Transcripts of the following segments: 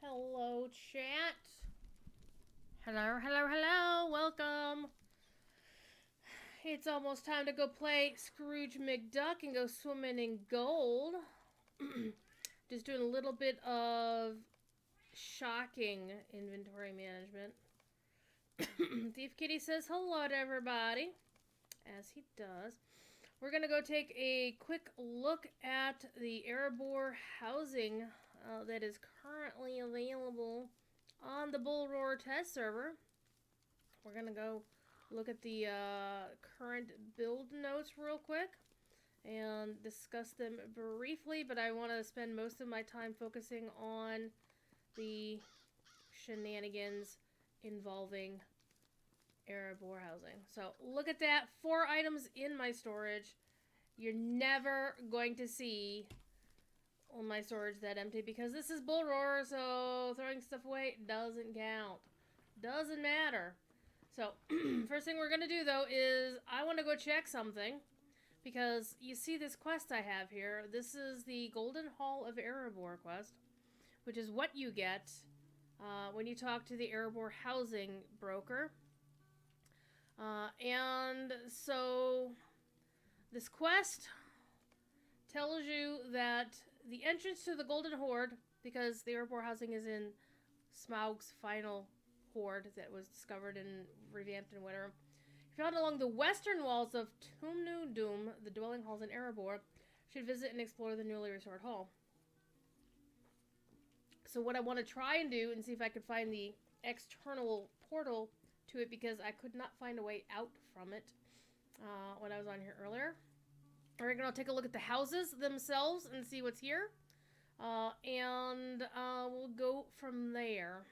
Hello, chat. Hello, hello, hello. Welcome. It's almost time to go play Scrooge McDuck and go swimming in gold. Just doing a little bit of shocking inventory management. Thief Kitty says hello to everybody, as he does. We're going to go take a quick look at the Erebor housing that is currently available on the Bullroarer test server. We're going to go look at the current build notes real quick and discuss them briefly, but I want to spend most of my time focusing on the shenanigans involving Erebor housing. So look at that. 4 items in my storage. You're never going to see on my storage that empty because this is Bullroarer, so throwing stuff away doesn't count. Doesn't matter. So first thing we're going to do though is I want to go check something because you see this quest I have here. This is the Golden Hall of Erebor quest, which is what you get when you talk to the Erebor housing broker. And so this quest tells you that the entrance to the Golden Hoard, because the Erebor housing is in Smaug's final hoard that was discovered and revamped and whatever, found along the western walls of Tumnu Doom, the dwelling halls in Erebor, should visit and explore the newly restored hall. So what I want to try and do and see if I could find the external portal to it, because I could not find a way out from it when I was on here earlier. We're going to take a look at the houses themselves and see what's here. And we'll go from there.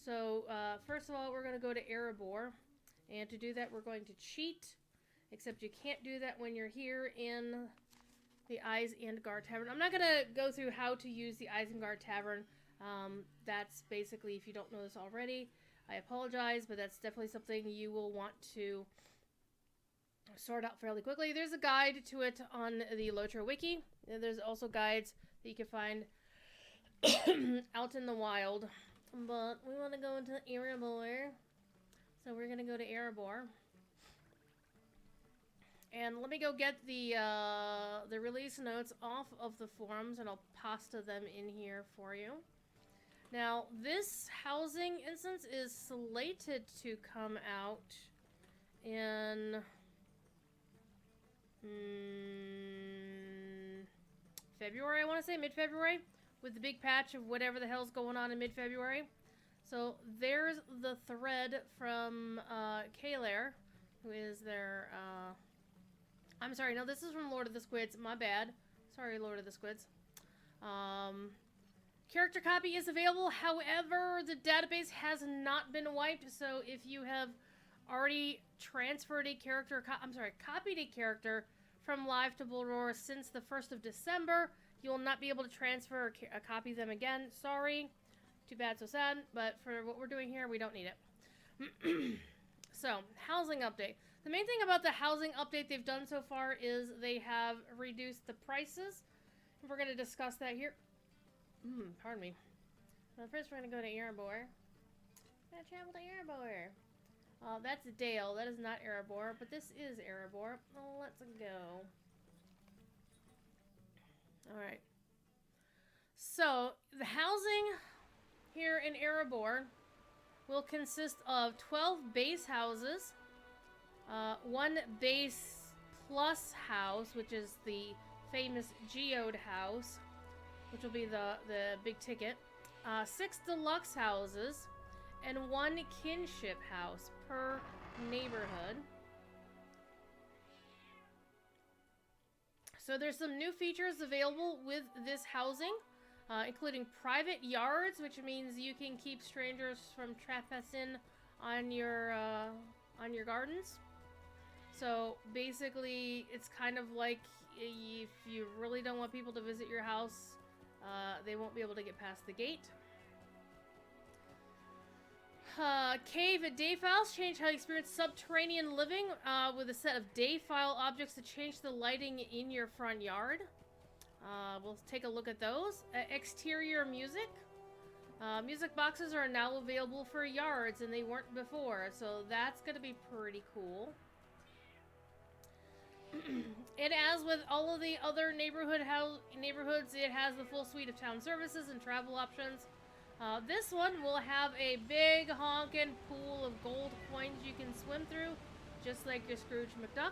So first of all, we're going to go to Erebor. And to do that, we're going to cheat. Except you can't do that when you're here in the Isengard Tavern. I'm not going to go through how to use the Isengard Tavern. That's basically, if you don't know this already, I apologize, but that's definitely something you will want to sort out fairly quickly. There's a guide to it on the Lotro Wiki. There's also guides that you can find out in the wild. But we want to go into Erebor. So we're going to go to Erebor. And let me go get the release notes off of the forums, and I'll pasta them in here for you. Now, this housing instance is slated to come out in February, I want to say, mid-February, with the big patch of whatever the hell's going on in mid-February. So there's the thread from Kalair, who is their... I'm sorry, no, this is from Lord of the Squids. My bad. Sorry, Lord of the Squids. Character copy is available. However, the database has not been wiped. So if you have already transferred a character, copied a character from live to Bullroarer since the 1st of December, you will not be able to transfer or copy them again. Sorry. Too bad, so sad. But for what we're doing here, we don't need it. So, housing update. The main thing about the housing update they've done so far is they have reduced the prices. We're going to discuss that here. Pardon me. Well, first we're going to go to Erebor. We're going to travel to Erebor. That's Dale. That is not Erebor, but this is Erebor. Let's go. Alright. So, the housing here in Erebor will consist of 12 base houses, 1 base plus house, which is the famous geode house, which will be the big ticket, 6 deluxe houses, and 1 kinship house per neighborhood. So there's some new features available with this housing, including private yards, which means you can keep strangers from trespassing on your gardens. So basically, it's kind of like if you really don't want people to visit your house, they won't be able to get past the gate. Cave day files change how you experience subterranean living with a set of day file objects to change the lighting in your front yard. We'll take a look at those. Exterior music. Music boxes are now available for yards, and they weren't before, so that's going to be pretty cool. And as with all of the other neighborhoods, it has the full suite of town services and travel options. This one will have a big honkin' pool of gold coins you can swim through, just like your Scrooge McDuck.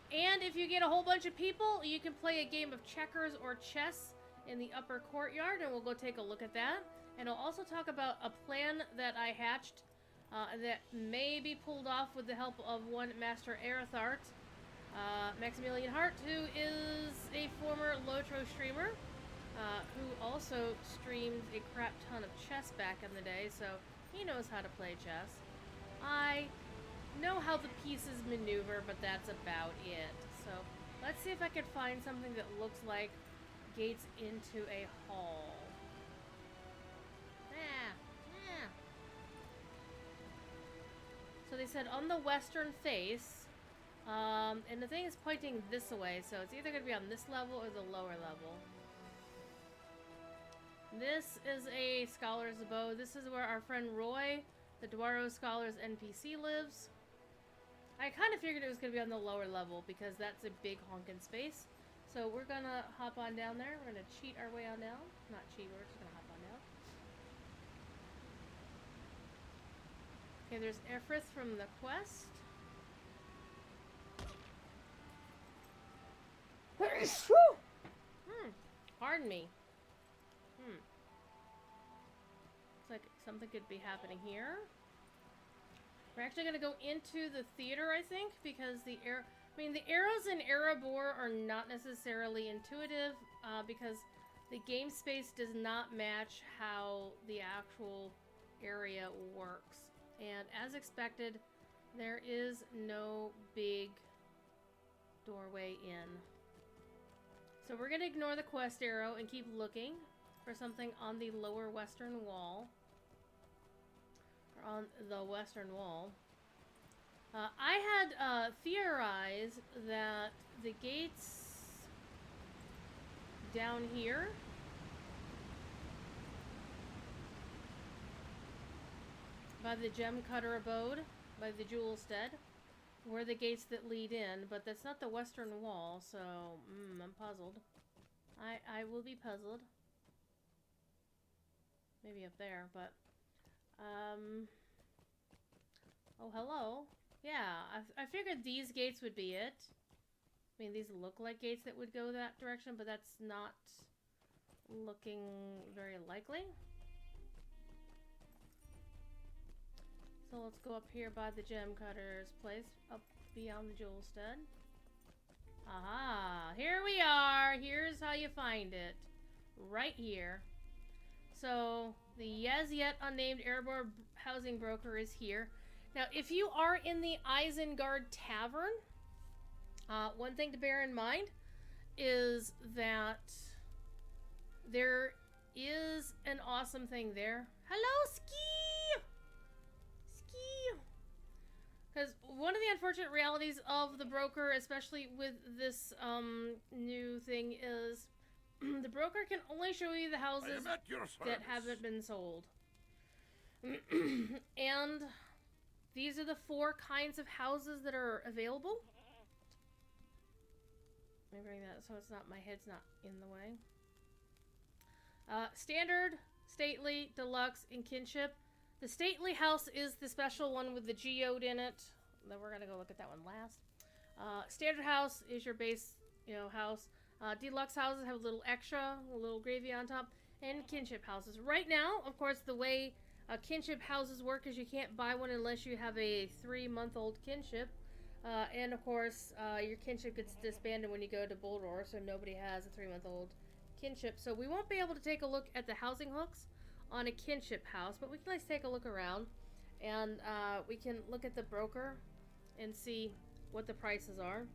And if you get a whole bunch of people, you can play a game of checkers or chess in the upper courtyard, and we'll go take a look at that. And I'll also talk about a plan that I hatched that may be pulled off with the help of one Master Erethart, Maximilian Hart, who is a former Lotro streamer, who also streamed a crap ton of chess back in the day, so he knows how to play chess. I know how the pieces maneuver, but that's about it. So let's see if I can find something that looks like gates into a hall. So they said on the western face, and the thing is pointing this way, so it's either going to be on this level or the lower level. This is a scholar's abode. This is where our friend Roy, the Dwarrow Scholar's NPC, lives. I kind of figured it was going to be on the lower level because that's a big honkin' space. So we're going to hop on down there. We're going to cheat our way on down. Not cheat, we're just going to hop on down. Okay, there's Efrith from the quest. Pardon me. Looks like something could be happening here. We're actually going to go into the theater, I think, because the arrows in Erebor are not necessarily intuitive, because the game space does not match how the actual area works. And as expected, there is no big doorway in. So we're going to ignore the quest arrow and keep looking for something on the lower western wall. Or on the western wall. I had theorized that the gates down here by the gem cutter abode, by the jewel stead, were the gates that lead in, but that's not the western wall, so I'm puzzled. I will be puzzled. Maybe up there, but oh, hello. Yeah, I figured these gates would be it. I mean, these look like gates that would go that direction, but that's not looking very likely. So let's go up here by the gem cutter's place, up beyond the jewel stead. Aha! Here we are! Here's how you find it. Right here. So, the as yet unnamed Erebor housing broker is here. Now, if you are in the Isengard Tavern, one thing to bear in mind is that there is an awesome thing there. Hello, Ski! Ski! Because one of the unfortunate realities of the broker, especially with this new thing, is the broker can only show you the houses that haven't been sold. And these are the 4 kinds of houses that are available. Let me bring that so it's not, my head's not in the way. Standard, stately, deluxe, and kinship. The stately house is the special one with the geode in it. Then we're gonna go look at that one last. Standard house is your base, house. Deluxe houses have a little extra, a little gravy on top, and kinship houses. Right now, of course, the way kinship houses work is you can't buy one unless you have a 3-month-old kinship. And of course, your kinship gets disbanded when you go to Bullroarer, so nobody has a 3-month-old kinship. So we won't be able to take a look at the housing hooks on a kinship house, but we can at least take a look around, and we can look at the broker and see what the prices are.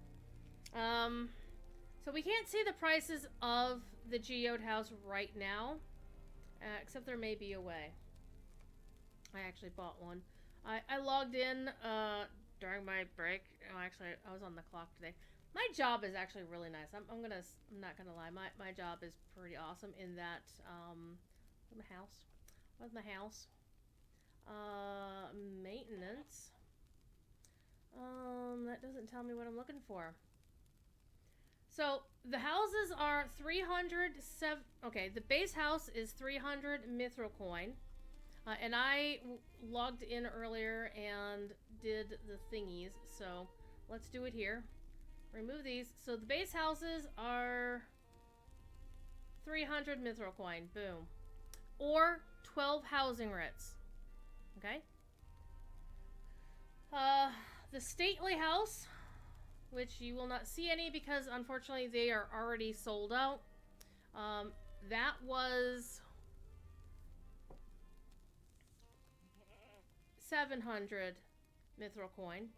So we can't see the prices of the geode house right now, except there may be a way. I actually bought one. I logged in during my break. Oh, actually, I was on the clock today. My job is actually really nice. I'm not gonna lie. My job is pretty awesome in that, my house. What's my house? Maintenance. That doesn't tell me what I'm looking for. So, the houses are 307... Okay, the base house is 300 mithril coin. And I logged in earlier and did the thingies. So, let's do it here. Remove these. So, the base houses are 300 mithril coin. Boom. Or 12 housing writs. Okay? The stately house, which you will not see any because unfortunately they are already sold out. That was 700 mithril coin.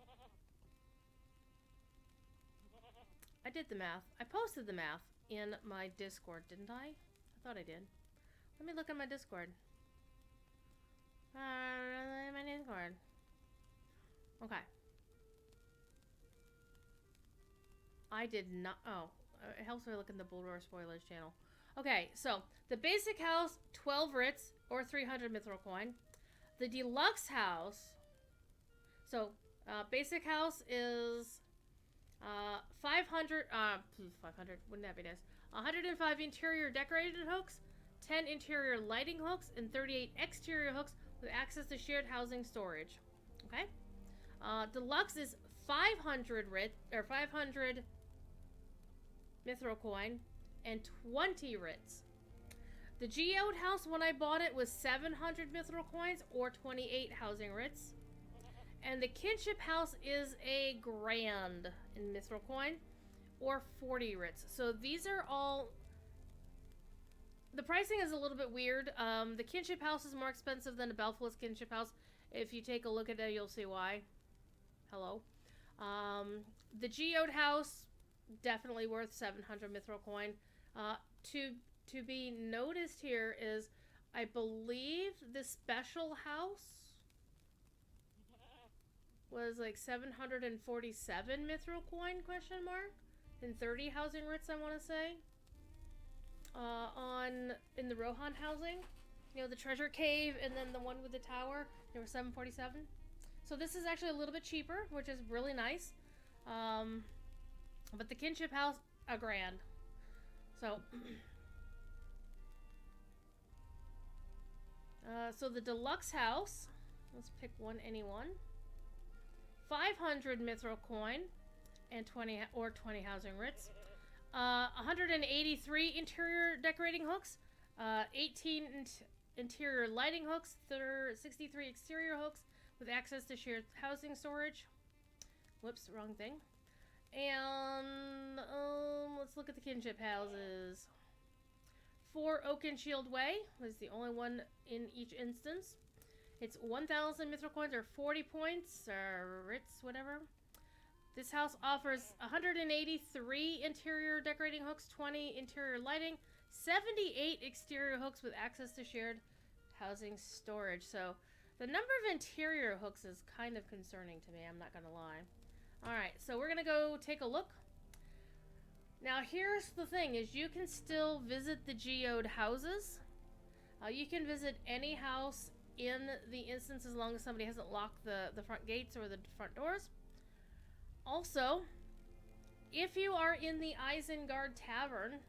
I did the math. I posted the math in my Discord, didn't I? I thought I did. Let me look at my Discord. My Discord. Okay. I did not... Oh. It helps me look in the Bullroarer Spoilers channel. Okay, so the basic house, 12 writs, or 300 mithril coin. The deluxe house... So, basic house is 500... 500, wouldn't that be nice? 105 interior decorated hooks, 10 interior lighting hooks, and 38 exterior hooks with access to shared housing storage. Okay? Deluxe is 500 mithril coin and 20 writs. The geode house, when I bought it, was 700 mithril coins or 28 housing writs. And the kinship house is a grand in mithril coin or 40 writs. So these are all... The pricing is a little bit weird. The kinship house is more expensive than the Belfast kinship house. If you take a look at it, you'll see why. Hello. The geode house, definitely worth 700 mithril coin. To be noticed here is, I believe the special house was like 747 mithril coin, question mark, and 30 housing writs, I want to say. In the Rohan housing, you know, the treasure cave, and then the one with the tower, there were 747. So this is actually a little bit cheaper, which is really nice. But the kinship house, a grand. So, so the deluxe house, let's pick anyone. 500 mithril coin and 20 housing writs. 183 interior decorating hooks, 18 interior lighting hooks, 63 exterior hooks with access to shared housing storage. Whoops, wrong thing. And let's look at the kinship houses. 4 Oaken Shield Way was the only one in each instance. It's 1,000 mithril coins or 40 points or writs, whatever. This house offers 183 interior decorating hooks, 20 interior lighting, 78 exterior hooks with access to shared housing storage. So the number of interior hooks is kind of concerning to me, I'm not going to lie. Alright, so we're going to go take a look. Now here's the thing, is you can still visit the geode houses. You can visit any house in the instance as long as somebody hasn't locked the front gates or the front doors. Also, if you are in the Isengard Tavern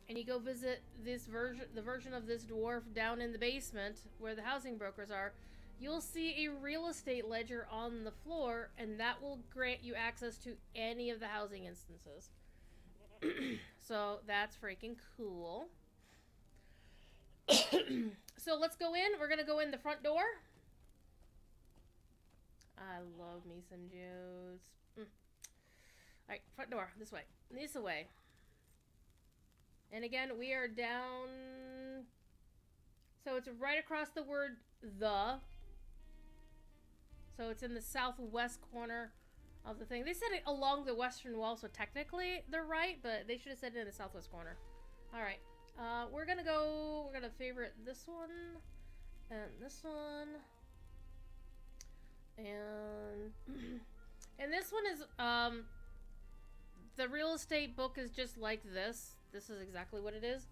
and you go visit the version of this dwarf down in the basement where the housing brokers are, you'll see a real estate ledger on the floor, and that will grant you access to any of the housing instances. So that's freaking cool. So let's go in. We're gonna go in the front door. I love me some geodes. Alright, front door. This way. This way. And again, we are down... So it's right across the word the. So it's in the southwest corner of the thing. They said it along the western wall, so technically they're right, but they should have said it in the southwest corner. Alright. We're gonna favorite this one. And this one. And this one is the real estate book is just like this. This is exactly what it is.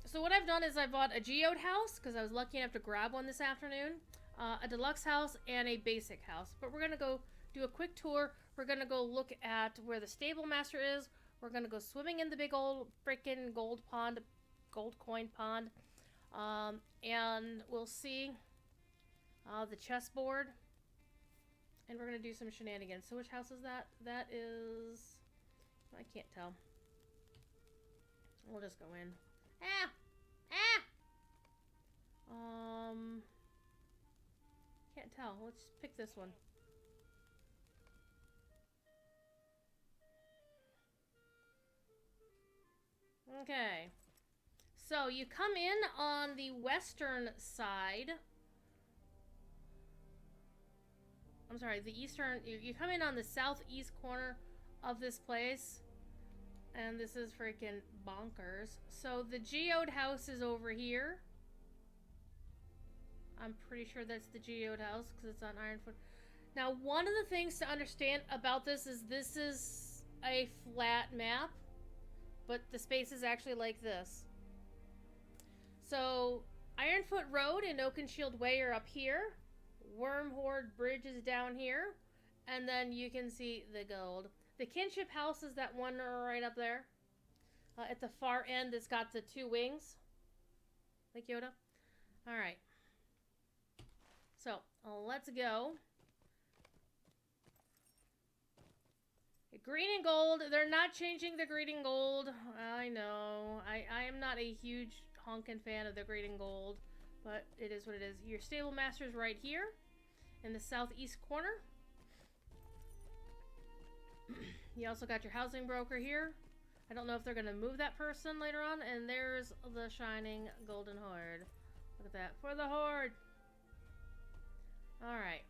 So what I've done is I bought a geode house, because I was lucky enough to grab one this afternoon, a deluxe house, and a basic house. But we're going to go do a quick tour. We're going to go look at where the stable master is. We're going to go swimming in the big old freaking gold coin pond. And we'll see the chessboard. And we're going to do some shenanigans. So which house is that? That is... I can't tell. We'll just go in. Can't tell. Let's pick this one. Okay. So you come in on the western side. I'm sorry, the eastern. You come in on the southeast corner of this place. And this is freaking bonkers. So the geode house is over here. I'm pretty sure that's the geode house because it's on Ironfoot. Now, one of the things to understand about this is a flat map, but the space is actually like this. So Ironfoot Road and Oakenshield Way are up here. Wormhoard Bridge is down here, and then you can see the gold. The Kinship House is that one right up there. At the far end, it's got the two wings. Like Yoda. Alright. So, let's go. Green and gold. They're not changing the green and gold. I know. I am not a huge honkin' fan of the green and gold. But it is what it is. Your stable master's right here. In the southeast corner. You also got your housing broker here. I don't know if they're going to move that person later on. And there's the shining golden hoard. Look at that. For the hoard. Alright.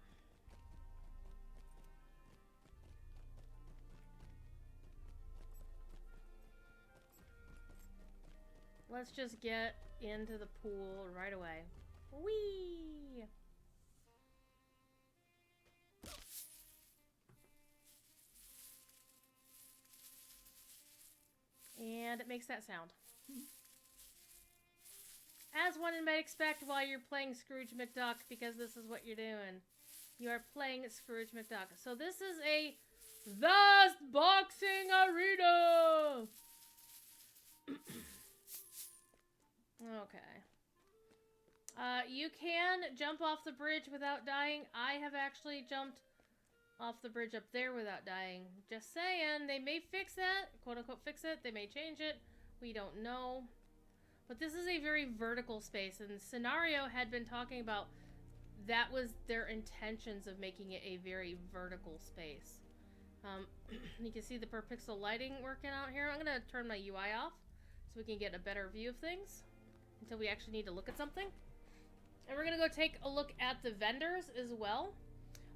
Let's just get into the pool right away. Whee! And it makes that sound. As one might expect while you're playing Scrooge McDuck, because this is what you're doing. You are playing Scrooge McDuck. So this is a vast boxing arena! Okay. You can jump off the bridge without dying. I have actually jumped off the bridge up there without dying. Just saying, they may fix that, quote unquote fix it, they may change it, we don't know. But this is a very vertical space, and Scenario had been talking about that was their intentions of making it a very vertical space. You can see the per pixel lighting working out here. I'm going to turn my UI off so we can get a better view of things until we actually need to look at something. And we're going to go take a look at the vendors as well.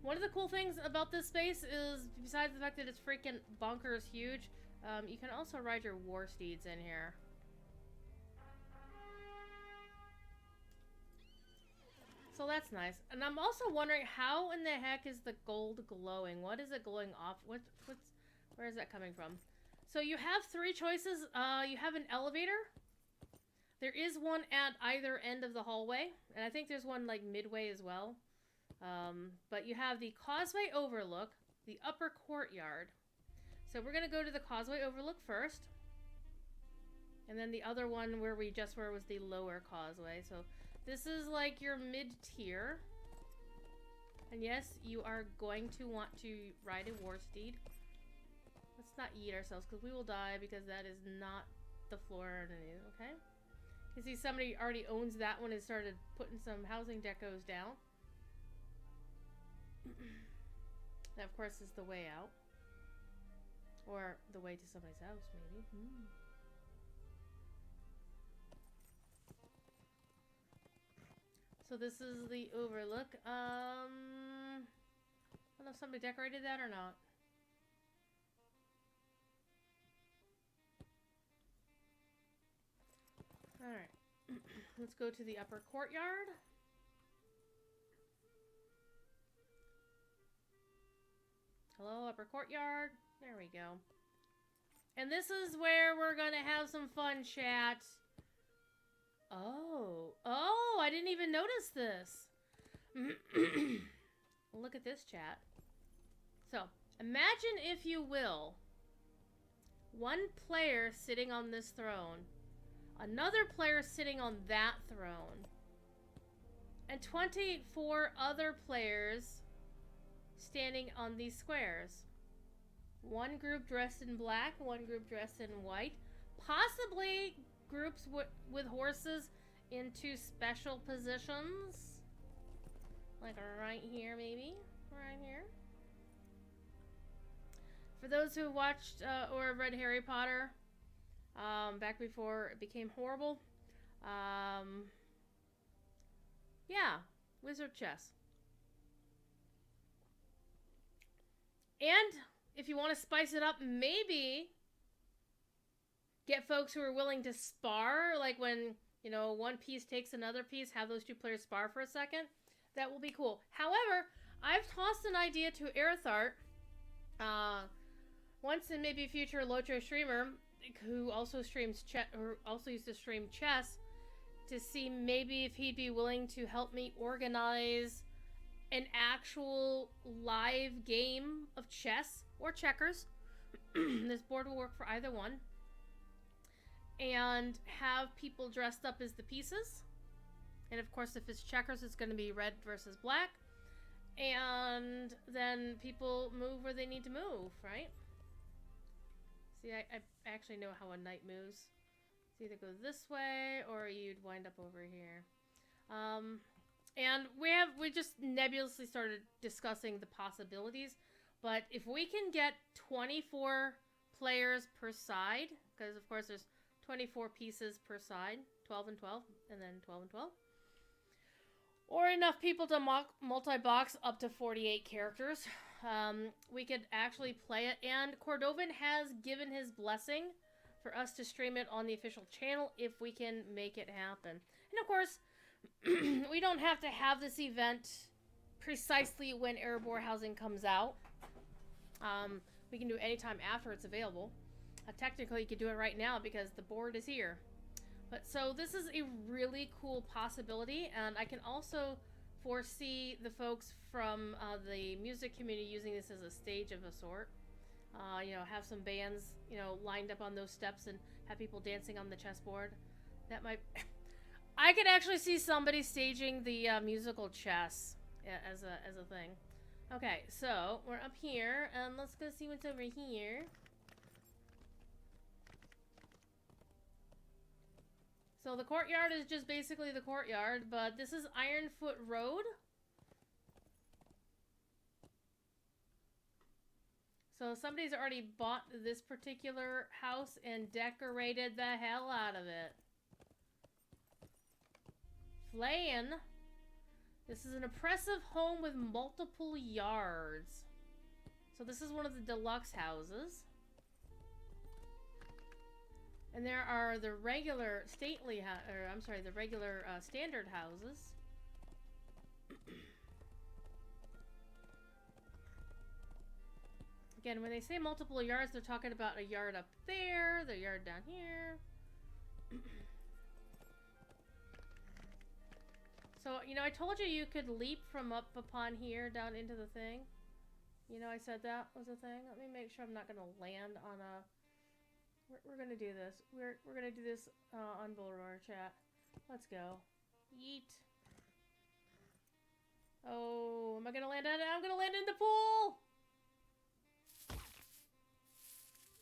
One of the cool things about this space is, besides the fact that it's freaking bonkers huge, you can also ride your war steeds in here. So that's nice. And I'm also wondering, how in the heck is the gold glowing? What is it glowing off? Where is that coming from? So you have three choices. You have an elevator. There is one at either end of the hallway. And I think there's one like midway as well. But you have the Causeway Overlook, the upper courtyard. So we're going to go to the Causeway Overlook first. And then the other one where we just were was the lower causeway. So this is like your mid-tier. And yes, you are going to want to ride a war steed. Let's not eat ourselves because we will die, because that is not the floor underneath, okay? You see somebody already owns that one and started putting some housing decos down. That, of course, is the way out. Or the way to somebody's house, maybe. So this is the overlook. I don't know if somebody decorated that or not. Alright. Let's go to the upper courtyard. Hello, upper courtyard. There we go. And this is where we're gonna have some fun, chat. Oh. Oh, I didn't even notice this. Look at this, chat. So, imagine, if you will, one player sitting on this throne, another player sitting on that throne, and 24 other players standing on these squares. One group dressed in black, one group dressed in white. Possibly groups with horses into special positions. Like right here, maybe? Right here. For those who watched or read Harry Potter, back before it became horrible, yeah, wizard chess. And if you want to spice it up, maybe get folks who are willing to spar, like when, you know, one piece takes another piece, have those two players spar for a second. That will be cool. However, I've tossed an idea to Aerithart, once in maybe a future Lotro streamer, who also streams or also used to stream chess, to see maybe if he'd be willing to help me organize an actual live game of chess or checkers. This board will work for either one. And have people dressed up as the pieces. And of course, if it's checkers, it's going to be red versus black. And then people move where they need to move, right? See, I actually know how a knight moves. It's either go this way or you'd wind up over here. And we just nebulously started discussing the possibilities. But if we can get 24 players per side, because of course there's 24 pieces per side, 12 and 12, and then 12 and 12. Or enough people to multi-box up to 48 characters, we could actually play it. And Cordovan has given his blessing for us to stream it on the official channel if we can make it happen. And of course, we don't have to have this event precisely when Erebor housing comes out. We can do it anytime after it's available. Technically, you could do it right now because the board is here. But so this is a really cool possibility, and I can also foresee the folks from the music community using this as a stage of a sort. You know, have some bands, you know, lined up on those steps and have people dancing on the chessboard. That might... I could actually see somebody staging the musical chess as a thing. Okay, so we're up here, and let's go see what's over here. So the courtyard is just basically the courtyard, but this is Ironfoot Road. So somebody's already bought this particular house and decorated the hell out of it. Flayn. This is an impressive home with multiple yards. So this is one of the deluxe houses. And there are the regular the regular standard houses. Again, when they say multiple yards, they're talking about a yard up there, the yard down here. So, you know, I told you could leap from up upon here down into the thing. You know, I said that was a thing. Let me make sure I'm not going to land on a... We're gonna do this. We're gonna do this on Bullroarer chat. Let's go. Yeet. Oh, am I gonna land on it? I'm gonna land in the pool!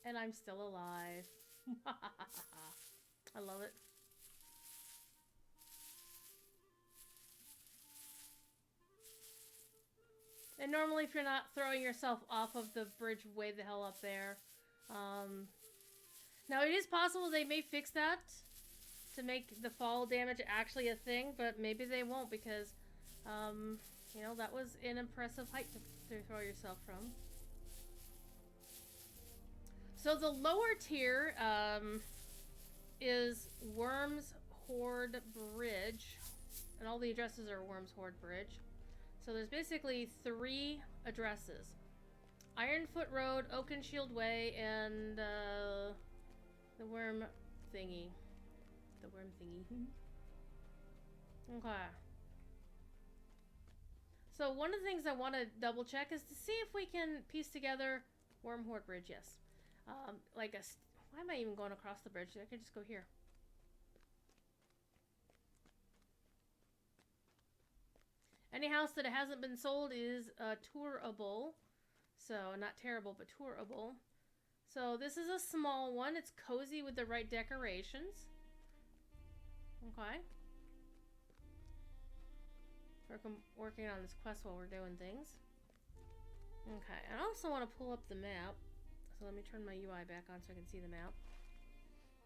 And I'm still alive. I love it. And normally if you're not throwing yourself off of the bridge way the hell up there, now, it is possible they may fix that to make the fall damage actually a thing, but maybe they won't because, you know, that was an impressive height to throw yourself from. So the lower tier is Worms Hoard Bridge, and all the addresses are Worms Hoard Bridge. So there's basically 3 addresses. Ironfoot Road, Oakenshield Way, and the worm thingy. The worm thingy. Okay. So one of the things I want to double check is to see if we can piece together Hoard Bridge. Yes. Like a. Why am I even going across the bridge? I could just go here. Any house that hasn't been sold is tourable. So, not terrible, but tourable. So, this is a small one. It's cozy with the right decorations. Okay. Working on this quest while we're doing things. Okay, I also want to pull up the map. So, let me turn my UI back on so I can see the map.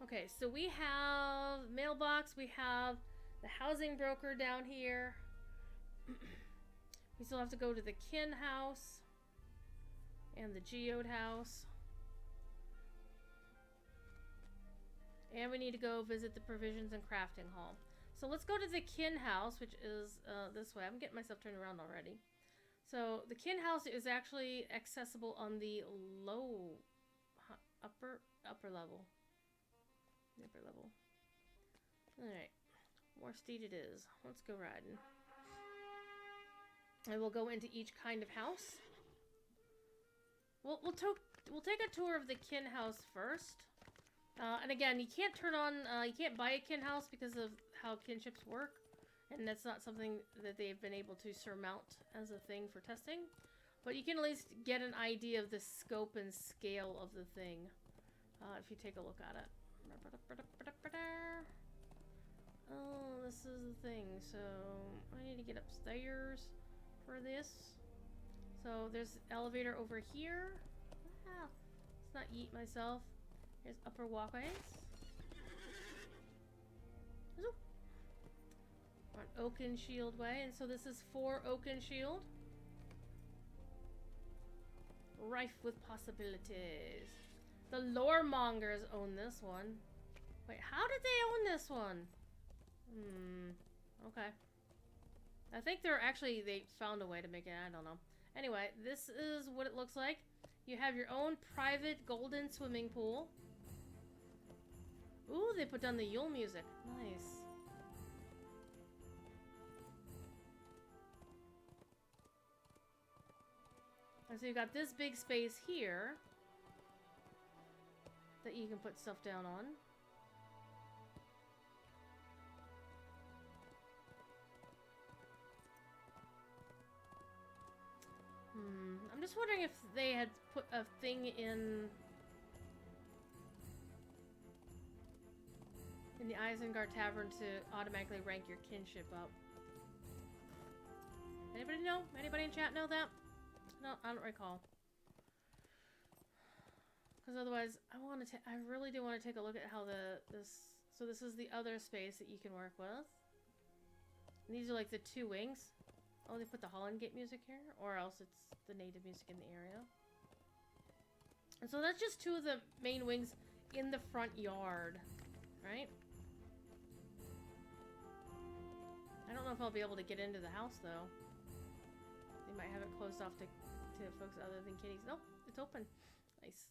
Okay, so we have mailbox. We have the housing broker down here. We still have to go to the Kin House. And the Geode House. And we need to go visit the Provisions and Crafting Hall. So let's go to the Kin House, which is this way. I'm getting myself turned around already. So the Kin House is actually accessible on the upper level. Upper level. Alright. More steed it is. Let's go riding. And we'll go into each kind of house. We'll take a tour of the Kin House first. And again, you can't turn on, you can't buy a Kin House because of how kinships work. And that's not something that they've been able to surmount as a thing for testing. But you can at least get an idea of the scope and scale of the thing. If you take a look at it. Oh, this is the thing. So, I need to get upstairs for this. So there's elevator over here. Ah, let's not eat myself. Here's upper walkways. On Oakenshield Way, and so this is for Oakenshield. Rife with possibilities. The Loremongers own this one. Wait, how did they own this one? Okay. I think they found a way to make it, I don't know. Anyway, this is what it looks like. You have your own private golden swimming pool. Ooh, they put down the Yule music. Nice. And so you've got this big space here that you can put stuff down on. I'm just wondering if they had put a thing in the Isengard Tavern to automatically rank your kinship up. Anybody know? Anybody in chat know that? No, I don't recall. Because otherwise, I really do want to take a look at how so this is the other space that you can work with. And these are like the two wings. Oh, they put the Holland Gate music here, or else it's the native music in the area. And so that's just two of the main wings in the front yard, right? I don't know if I'll be able to get into the house, though. They might have it closed off to folks other than kitties. Nope, it's open. Nice.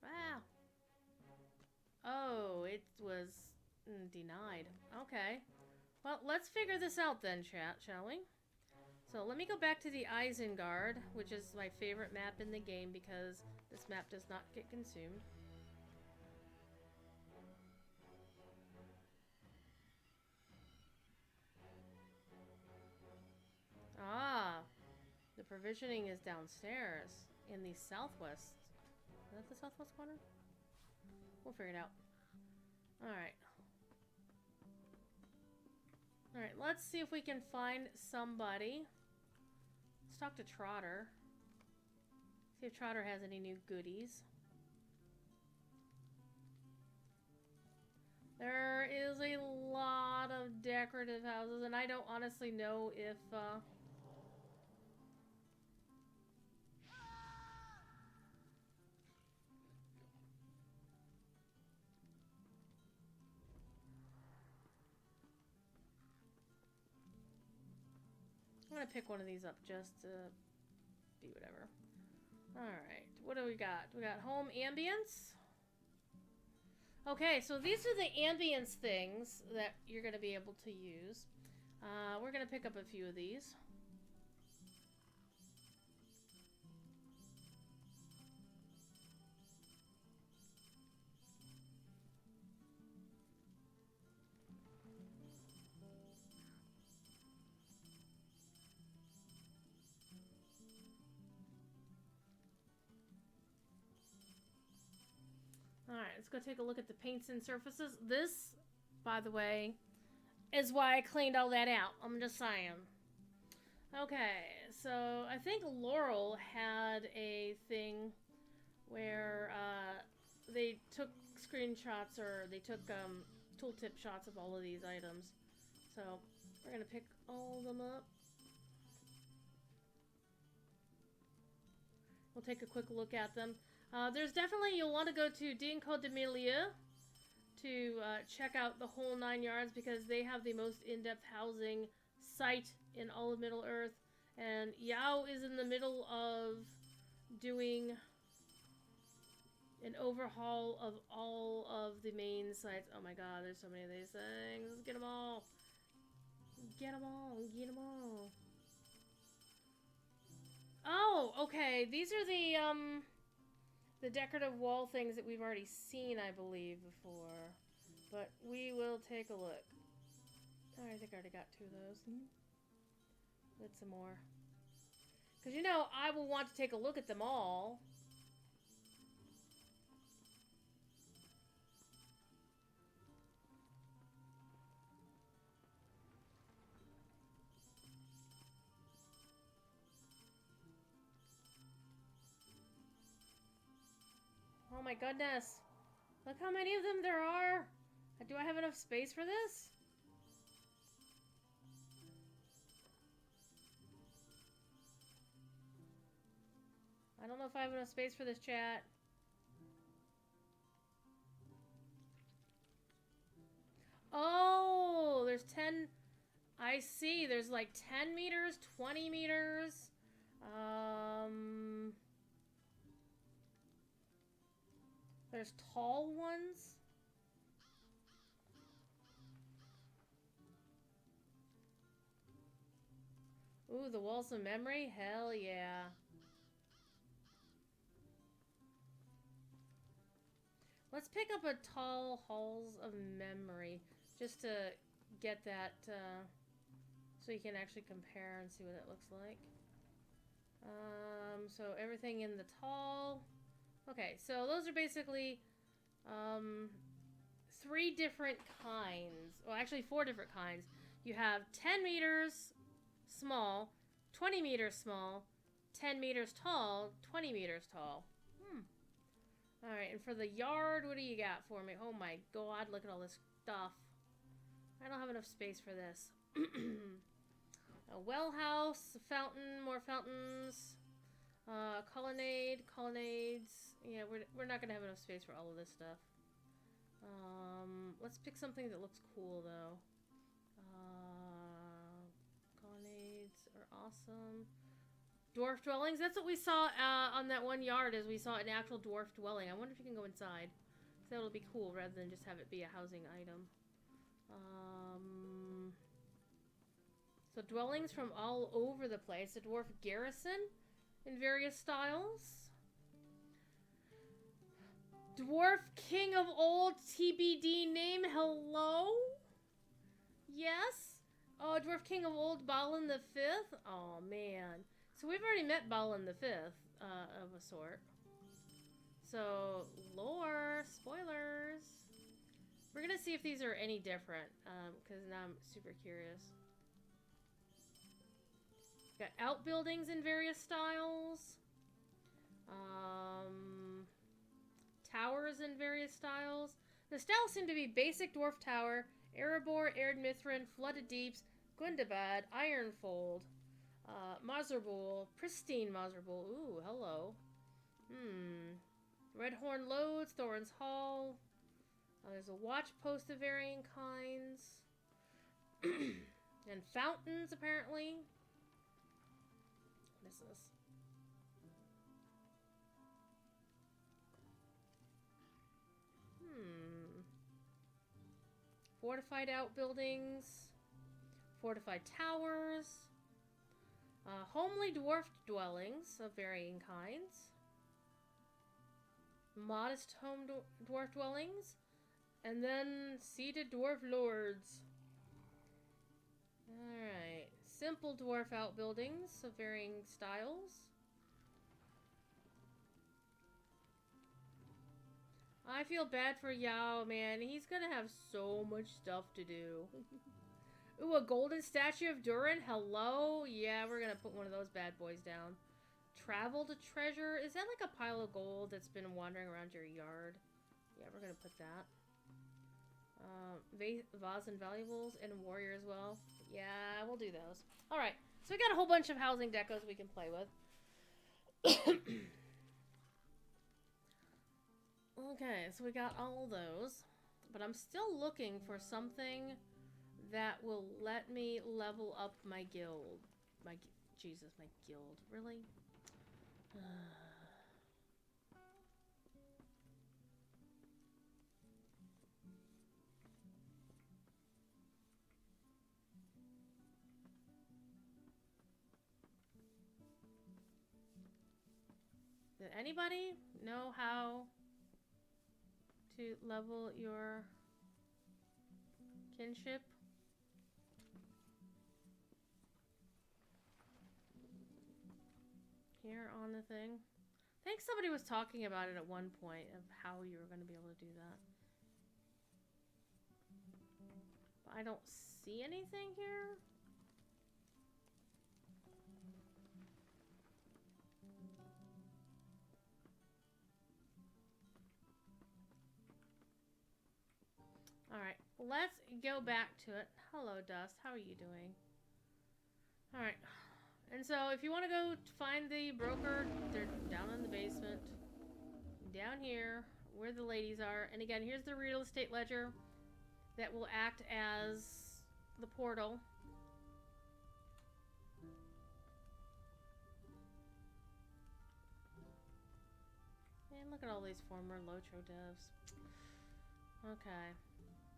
Wow. Oh, it was denied. Okay. Well, let's figure this out then, chat, shall we? So let me go back to the Isengard, which is my favorite map in the game because this map does not get consumed. Ah, the provisioning is downstairs in the southwest. Is that the southwest corner? We'll figure it out. Alright. Alright, let's see if we can find somebody. Let's talk to Trotter. See if Trotter has any new goodies. There is a lot of decorative houses, and I don't honestly know if, gonna pick one of these up just to be whatever. Alright, what do we got? We got home ambience. Okay, so these are the ambience things that you're gonna be able to use. We're gonna pick up a few of these. Alright, let's go take a look at the paints and surfaces. This, by the way, is why I cleaned all that out. I'm just saying. Okay, so I think Laurel had a thing where they took screenshots or they took tooltip shots of all of these items. So we're going to pick all of them up. We'll take a quick look at them. There's definitely, you'll want to go to Dinco de Milieu to check out the whole 9 yards because they have the most in-depth housing site in all of Middle-earth. And Yao is in the middle of doing an overhaul of all of the main sites. Oh my god, there's so many of these things. Let's get them all. Get them all. Get them all. Oh, okay. These are the decorative wall things that we've already seen, I believe, before. But we will take a look. Oh, I think I already got 2 of those. Let's some more. Because, you know, I will want to take a look at them all. Oh my goodness. Look how many of them there are. Do I have enough space for this? I don't know if I have enough space for this, chat. Oh, there's 10. I see. There's like 10 meters, 20 meters. There's tall ones. Ooh, the walls of memory? Hell yeah. Let's pick up a tall halls of memory just to get that so you can actually compare and see what it looks like. So everything in the tall. Okay, so those are basically 3 different kinds. Well, actually 4 different kinds. You have 10 meters small, 20 meters small, 10 meters tall, 20 meters tall. Alright, and for the yard, what do you got for me? Oh my god, look at all this stuff. I don't have enough space for this. A well house, a fountain, more fountains, colonnades. Yeah, we're not gonna have enough space for all of this stuff. Let's pick something that looks cool though. Colonnades are awesome. Dwarf Dwellings. That's what we saw on that one yard. Is we saw an actual dwarf dwelling. I wonder if you can go inside. So that'll be cool rather than just have it be a housing item. So dwellings from all over the place. A dwarf garrison in various styles. Dwarf King of Old TBD name. Hello? Yes? Oh, Dwarf King of Old Balin the 5th? Oh, man. So we've already met Balin the 5th, of a sort. So, lore, spoilers. We're gonna see if these are any different, because now I'm super curious. Got outbuildings in various styles. Towers in various styles. The styles seem to be basic dwarf tower, Erebor, Arid Mithrin, Flooded Deeps, Gundabad, Ironfold, Mazerbool, Pristine Mazerbool. Ooh, hello. Redhorn Loads, Thorns Hall. There's a watch post of varying kinds. And fountains, apparently. Misses. Fortified outbuildings. Fortified towers. Homely dwarf dwellings of varying kinds. Modest dwarf dwellings. And then seated dwarf lords. Alright. Simple dwarf outbuildings of varying styles. I feel bad for Yao, man. He's gonna have so much stuff to do. Ooh, a golden statue of Durian. Hello? Yeah, we're gonna put one of those bad boys down. Travel to treasure. Is that like a pile of gold that's been wandering around your yard? Yeah, we're gonna put that. Vase and valuables and warrior as well. Yeah, we'll do those. Alright, so we got a whole bunch of housing decos we can play with. Okay, so we got all those. But I'm still looking for something that will let me level up my guild. Jesus, my guild. Really? Did anybody know how to level your kinship? Here on the thing. I think somebody was talking about it at one point of how you were going to be able to do that. But I don't see anything here. Alright, let's go back to it. Hello, Dust. How are you doing? Alright. And so, if you want to go find the broker, they're down in the basement. Down here, where the ladies are. And again, here's the real estate ledger that will act as the portal. And look at all these former Lotro devs. Okay.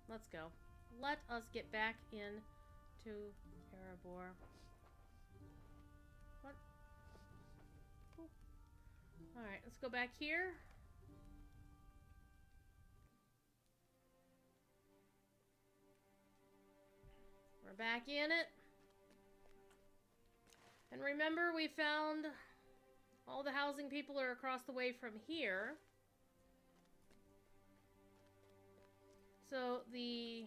Let's go. Let us get back into Erebor. What? Alright, let's go back here. We're back in it. And remember, we found all the housing people are across the way from here. So the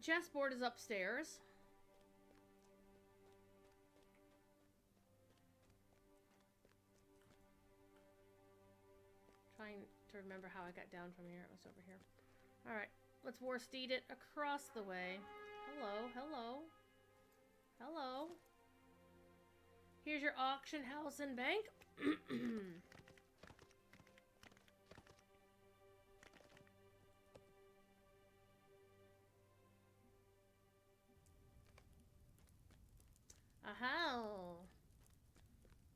chessboard is upstairs. Trying to remember how I got down from here. It was over here. Alright, let's war steed it across the way. Hello, hello. Hello. Here's your auction house and bank. Aha!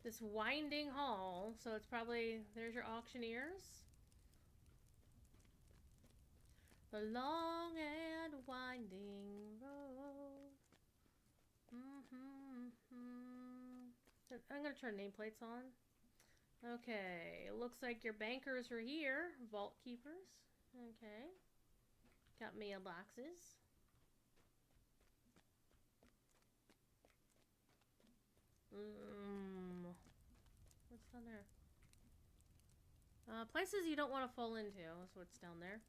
This winding hall, so it's probably, there's your auctioneers. The long and winding road. I'm gonna turn nameplates on. Okay, it looks like your bankers are here. Vault keepers. Okay. Got mailboxes. What's down there? Places you don't want to fall into is what's down there.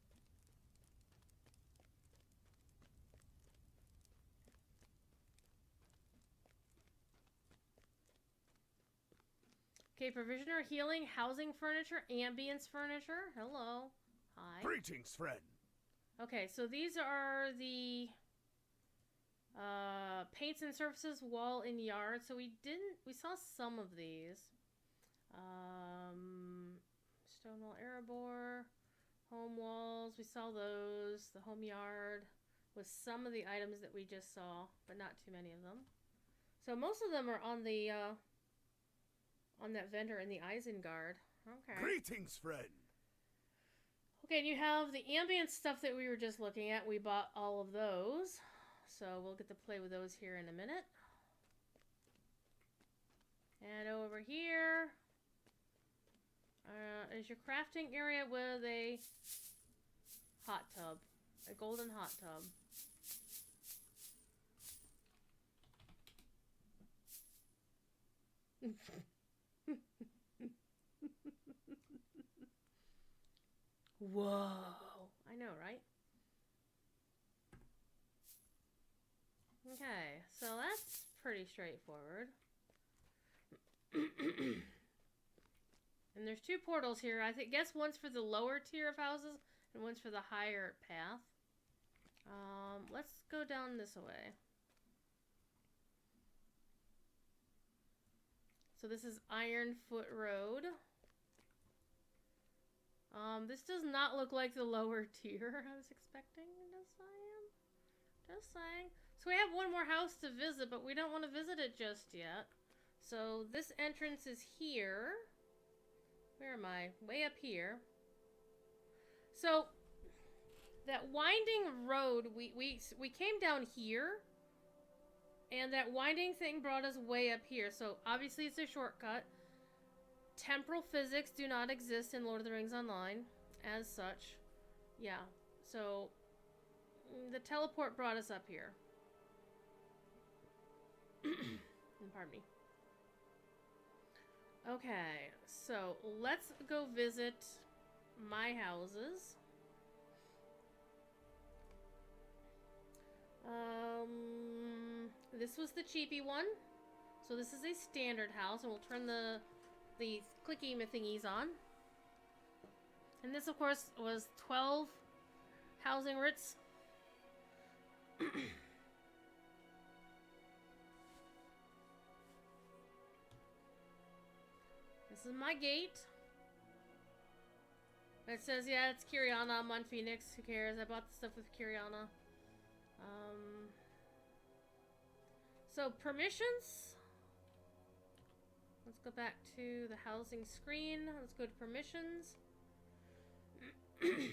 Okay, provisioner, healing, housing furniture, ambience furniture. Hello. Hi. Greetings, friend. Okay, so these are the paints and surfaces, wall and yard. So we saw some of these. Stonewall Erebor, home walls, we saw those. The home yard was some of the items that we just saw, but not too many of them. So most of them are on the, on that vendor in the Isengard. Okay. Greetings, friend. Okay, and you have the ambient stuff that we were just looking at. We bought all of those. So we'll get to play with those here in a minute. And over here is your crafting area with a hot tub. A golden hot tub. Whoa. I know, right? Okay, so that's pretty straightforward. And there's two portals here. I guess one's for the lower tier of houses and one's for the higher path. Let's go down this way. So this is Ironfoot Road. This does not look like the lower tier I was expecting. Just saying. So we have one more house to visit, but we don't want to visit it just yet. So this entrance is here. Where am I? Way up here. So that winding road, we came down here, and that winding thing brought us way up here. So obviously it's a shortcut. Temporal physics do not exist in Lord of the Rings Online as such. Yeah. So the teleport brought us up here. Pardon me. Okay, so let's go visit my houses. This was the cheapy one. So this is a standard house, and we'll turn the clicky thingies on. And this, of course, was 12 housing writs. This is my gate. It says, yeah, it's Kiriana. I'm on Phoenix. Who cares? I bought the stuff with Kiriana. So, permissions. Let's go back to the housing screen. Let's go to permissions. And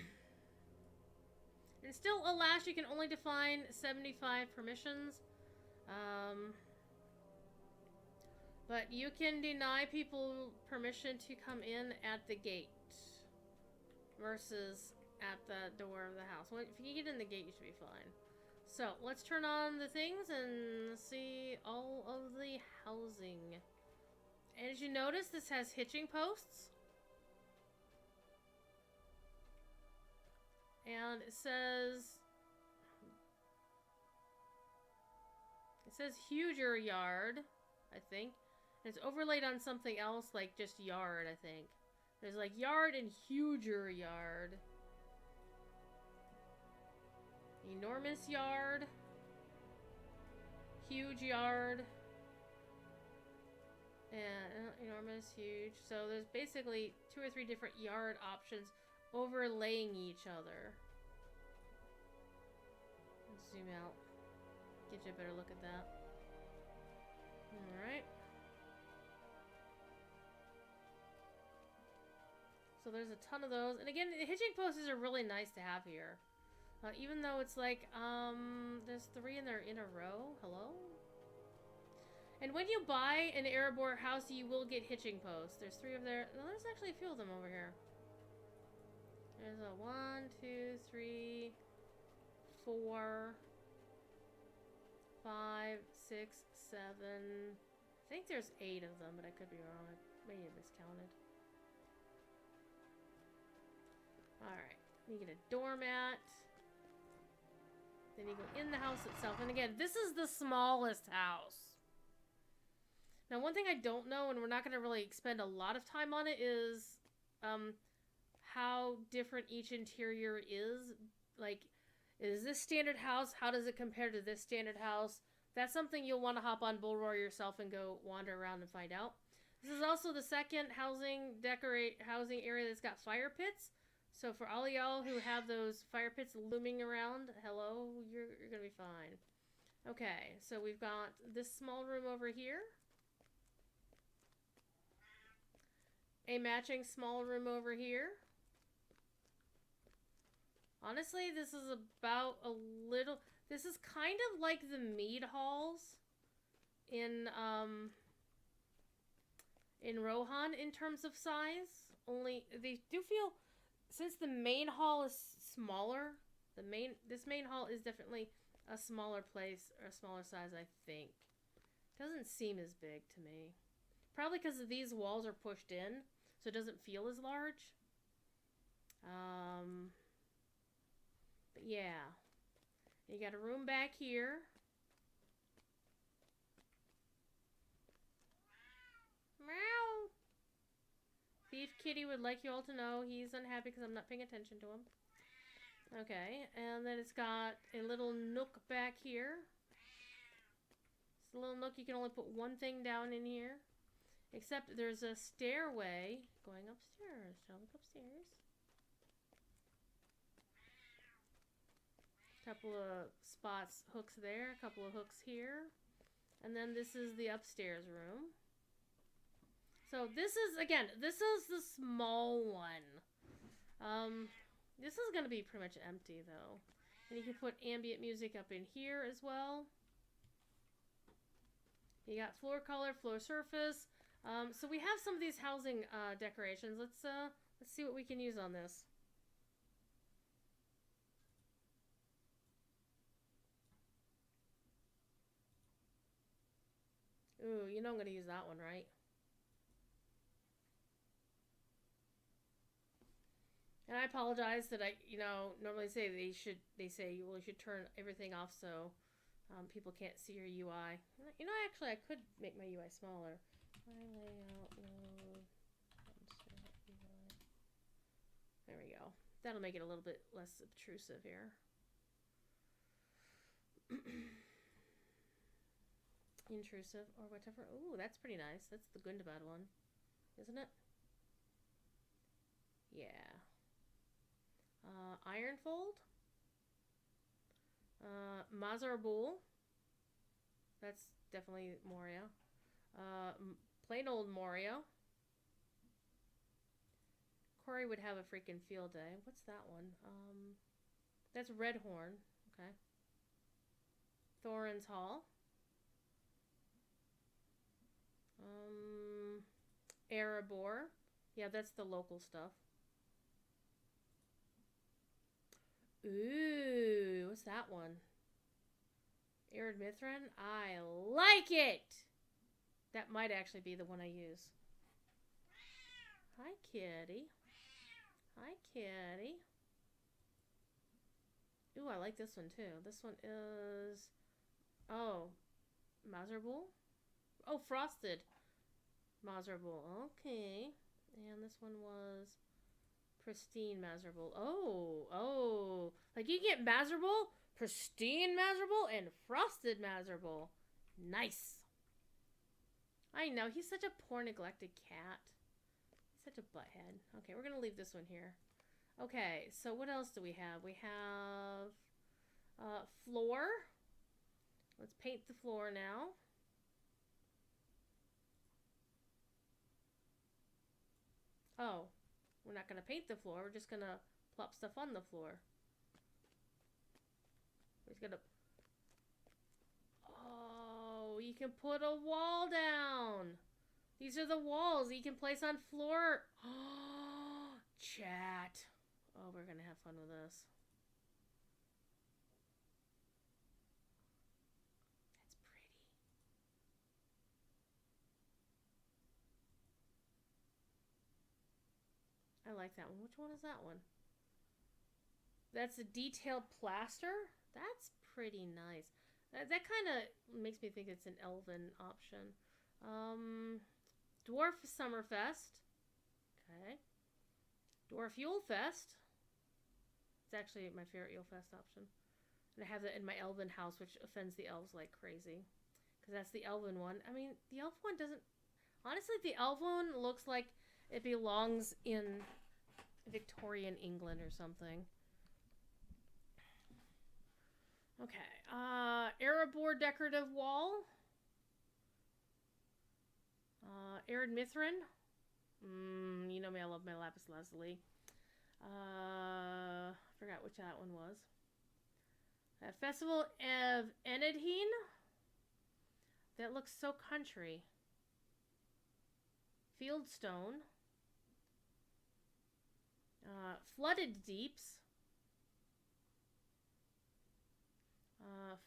still, alas, you can only define 75 permissions. But you can deny people permission to come in at the gate versus at the door of the house. Well, if you get in the gate, you should be fine. So, let's turn on the things and see all of the housing. And as you notice, this has hitching posts. And it says huger yard, I think. And it's overlaid on something else, like just yard, I think. There's like yard and huger yard. Enormous yard. Huge yard. And enormous, huge. So there's basically 2 or 3 different yard options overlaying each other. Let's zoom out. Get you a better look at that. Alright. So there's a ton of those. And again, the hitching posts are really nice to have here. Even though it's like, there's 3 in there in a row. Hello? And when you buy an Erebor house, you will get hitching posts. There's 3 of there. No, there's actually a few of them over here. There's a 1, 2, 3, 4, 5, 6, 7. I think there's 8 of them, but I could be wrong. I may have miscounted. Alright. You get a doormat. Then you go in the house itself. And again, this is the smallest house. Now, one thing I don't know, and we're not going to really expend a lot of time on it, is how different each interior is. Like, is this standard house? How does it compare to this standard house? That's something you'll want to hop on Bullroarer yourself and go wander around and find out. This is also the second housing area that's got fire pits. So for all y'all who have those fire pits looming around, hello, you're going to be fine. Okay, so we've got this small room over here. A matching small room over here. Honestly, this is about a little... This is kind of like the mead halls in Rohan in terms of size. Only they do feel, since the main hall is smaller, this main hall is definitely a smaller place or a smaller size, I think. Doesn't seem as big to me. Probably because these walls are pushed in, so it doesn't feel as large. But yeah. You got a room back here. Meow. Thief Kitty would like you all to know he's unhappy because I'm not paying attention to him. Okay, and then it's got a little nook back here. It's a little nook, you can only put one thing down in here. Except there's a stairway going upstairs. Shall we go upstairs? Couple of spots, hooks there, a couple of hooks here. And then this is the upstairs room. So this is, again, this is the small one. This is going to be pretty much empty, though. And you can put ambient music up in here as well. You got floor color, floor surface. So we have some of these housing decorations. Let's see what we can use on this. Ooh, you know I'm going to use that one, right? And I apologize that I, normally say they say, well, you should turn everything off so people can't see your UI. Actually, I could make my UI smaller. My layout mode. There we go. That'll make it a little bit less obtrusive here. Intrusive or whatever. Ooh, that's pretty nice. That's the Gundabad one, isn't it? Yeah. Ironfold. Mazarbul. That's definitely Moria. Plain old Moria. Corey would have a freaking field day. What's that one? That's Redhorn. Okay. Thorns Hall. Erebor. Yeah, that's the local stuff. Ooh, what's that one? Arid Mithrin? I like it! That might actually be the one I use. Hi, kitty. Hi, kitty. Ooh, I like this one too. This one is... Oh, Mazarbul? Oh, Frosted Mazarbul. Okay. And this one was Pristine Mazarbul. Oh. Like you get Mazarbul, Pristine Mazarbul, and Frosted Mazarbul. Nice. I know, he's such a poor neglected cat. He's such a butthead. Okay, we're going to leave this one here. Okay, so what else do we have? We have floor. Let's paint the floor now. Oh, we're not going to paint the floor. We're just going to plop stuff on the floor. We're just going to... Oh, you can put a wall down. These are the walls you can place on floor. Oh, chat. Oh, we're going to have fun with this. That's pretty. I like that one. Which one is that one? That's a detailed plaster? That's pretty nice. That kind of makes me think it's an elven option. Dwarf Summerfest. Okay. Dwarf Yule Fest. It's actually my favorite Yule Fest option. And I have that in my elven house, which offends the elves like crazy. Because that's the elven one. I mean, the elf one doesn't... Honestly, the elf one looks like it belongs in Victorian England or something. Okay. Erebor decorative wall. Arid Mithrin. You know me, I love my lapis lazuli. I forgot which that one was. Festival of Enidheen. That looks so country. Fieldstone. Flooded Deeps.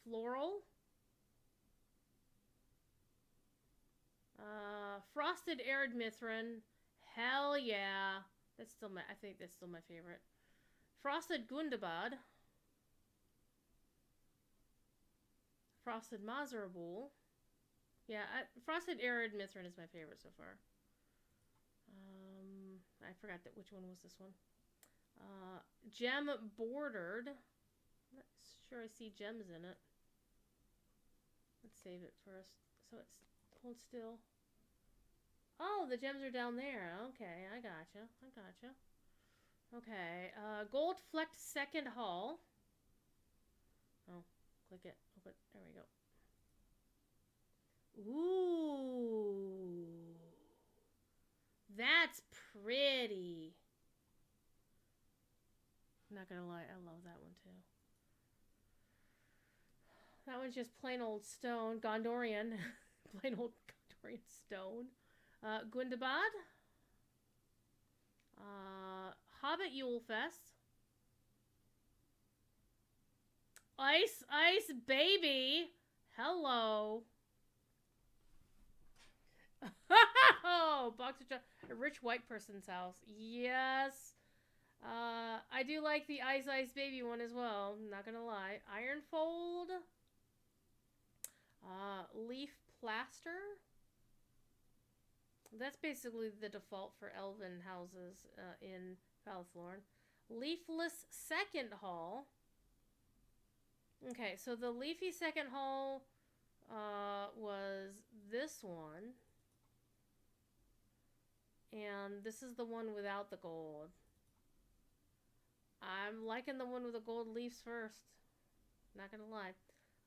Floral. Frosted Arid Mithrin. Hell yeah. That's still I think that's still my favorite. Frosted Gundabad. Frosted Mazarabul. Yeah, Frosted Arid Mithrin is my favorite so far. I forgot which one was this one. Gem Bordered. I'm not sure I see gems in it. Let's save it first. So it's hold still. Oh, the gems are down there. Okay, I gotcha. Okay, Gold Flecked Second Hall. Oh, click it. Open. There we go. Ooh. That's pretty. I'm not gonna lie, I love that one too. That one's just plain old stone. Gondorian. Plain old Gondorian stone. Gundabad. Hobbit Yule Fest. Ice Baby. Hello. Oh, box of a rich white person's house. Yes. I do like the Ice Baby one as well. Not gonna lie. Ironfold. Leaf Plaster. That's basically the default for elven houses in Falthorn. Leafless Second Hall. Okay, so the leafy second hall was this one. And this is the one without the gold. I'm liking the one with the gold leaves first. Not gonna lie.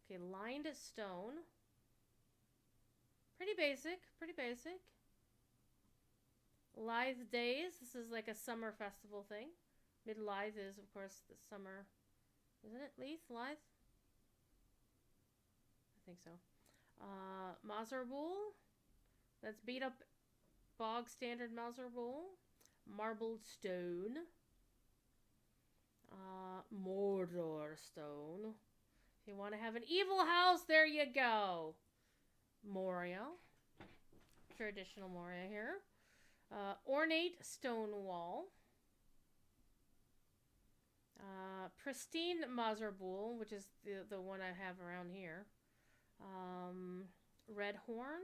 Okay, lined stone. Pretty basic. Lithe Days. This is like a summer festival thing. Mid-Lithe is, of course, the summer. Isn't it? Lithe? I think so. Mazarbul. That's beat up bog standard Mazarbul. Marbled Stone. Mordor Stone. If you want to have an evil house, there you go. Moria. Traditional Moria here. Ornate Stone Wall. Pristine Mazarbul, which is the one I have around here. Red Horn.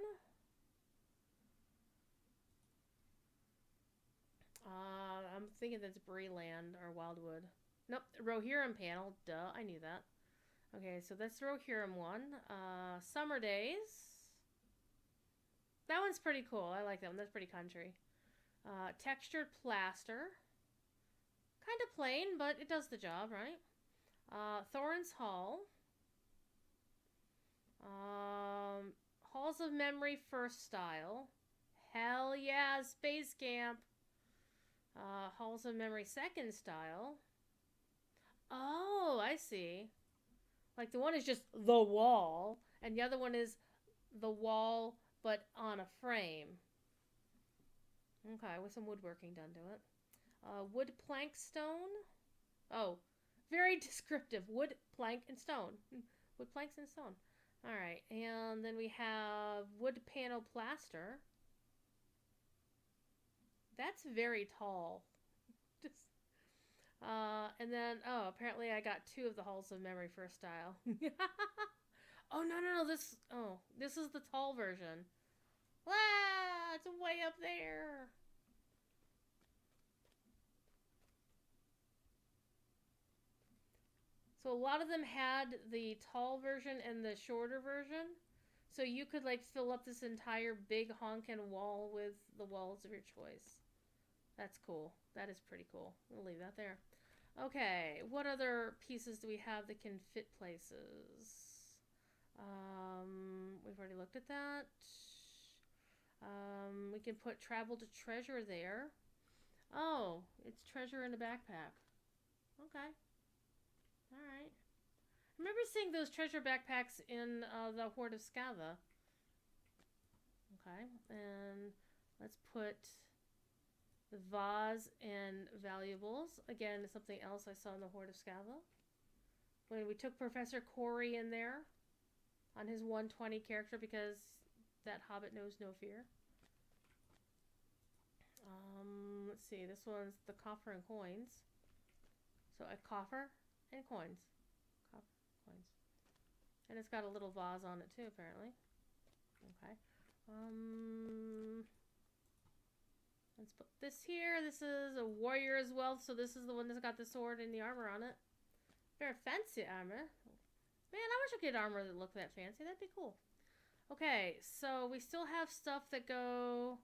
I'm thinking that's Breeland or Wildwood. Nope, Rohirrim panel. Duh, I knew that. Okay, so that's the Rohirrim one. Summer Days. That one's pretty cool. I like that one. That's pretty country. Textured Plaster. Kind of plain, but it does the job, right? Thorns Hall. Halls of Memory First Style. Hell yeah, Space Camp. Halls of Memory Second Style. Oh, I see. Like the one is just the wall, and the other one is the wall, but on a frame. Okay, with some woodworking done to it. Wood plank stone. Oh, very descriptive. Wood, plank, and stone. Wood planks and stone. Alright, and then we have wood panel plaster. That's very tall. And then, oh, apparently I got 2 of the Halls of Memory First Style. Oh, no, this is the tall version. Wow, it's way up there. So a lot of them had the tall version and the shorter version. So you could like fill up this entire big honkin' wall with the walls of your choice. That's cool. That is pretty cool. We'll leave that there. Okay, what other pieces do we have that can fit places? looked at that. We can put travel to treasure there. Oh, it's treasure in a backpack. Okay. Alright. I remember seeing those treasure backpacks in the Hoard of Scava. Okay, and let's put the vase and valuables. Again, something else I saw in the Hoard of Scava. When we took Professor Corey in there on his 120 character because that hobbit knows no fear. Let's see, this one's the coffer and coins. So a coffer and coins. Coffer, coins. And it's got a little vase on it too, apparently. Okay. Let's put this here. This is a warrior's wealth, so this is the one that's got the sword and the armor on it. Very fancy armor. Man, I wish I could get armor that looked that fancy. That'd be cool. Okay, so we still have stuff that go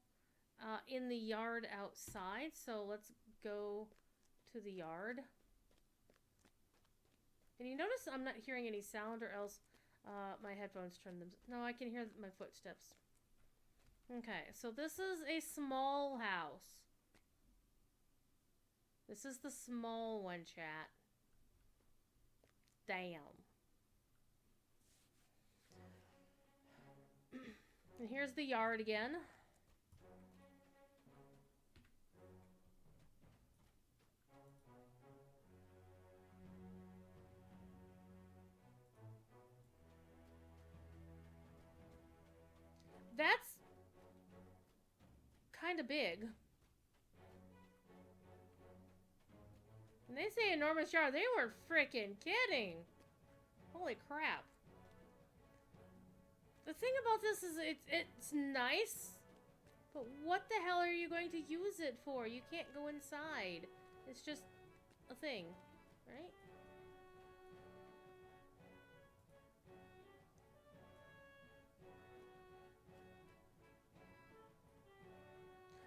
in the yard outside. So let's go to the yard. And you notice I'm not hearing any sound, or else my headphones turn them. No, I can hear my footsteps. Okay, so this is a small house. This is the small one, chat. Damn. And here's the yard again. That's kind of big. When they say enormous yard, they weren't freaking kidding. Holy crap. The thing about this is it's nice, but what the hell are you going to use it for? You can't go inside. It's just a thing, right?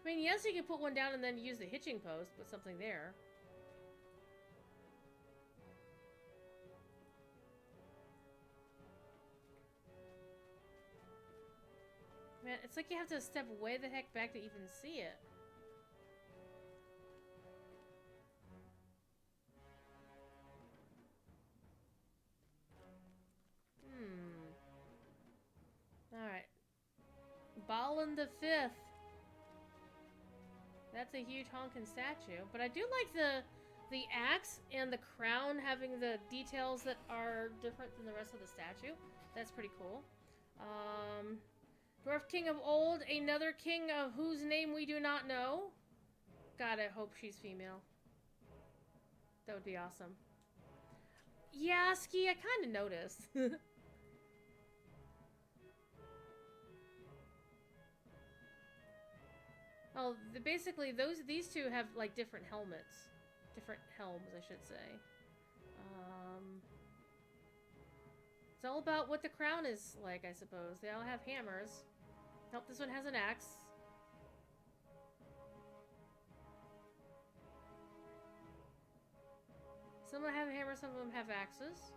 I mean, yes, you can put one down and then use the hitching post, put something there. Man, it's like you have to step way the heck back to even see it. Alright. Balin the Fifth. That's a huge honking statue. But I do like the axe and the crown having the details that are different than the rest of the statue. That's pretty cool. Dwarf King of Old, another king of whose name we do not know. God, I hope she's female. That would be awesome. Yeah, Ski, I kind of noticed. Oh, basically, these two have, like, different helmets. Different helms, I should say. It's all about what the crown is like, I suppose. They all have hammers. Nope, this one has an axe. Some of them have hammers, some of them have axes.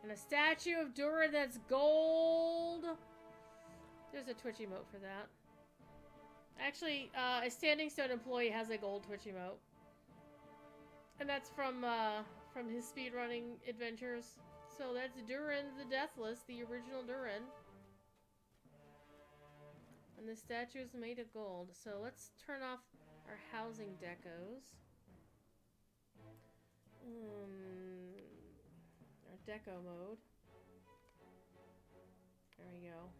And a statue of Durian that's gold. There's a Twitch emote for that. Actually, a Standing Stone employee has a gold Twitch emote. And that's from his speedrunning adventures. So that's Durian the Deathless, the original Durian. And the statue is made of gold. So let's turn off our housing decos. Our deco mode. There we go.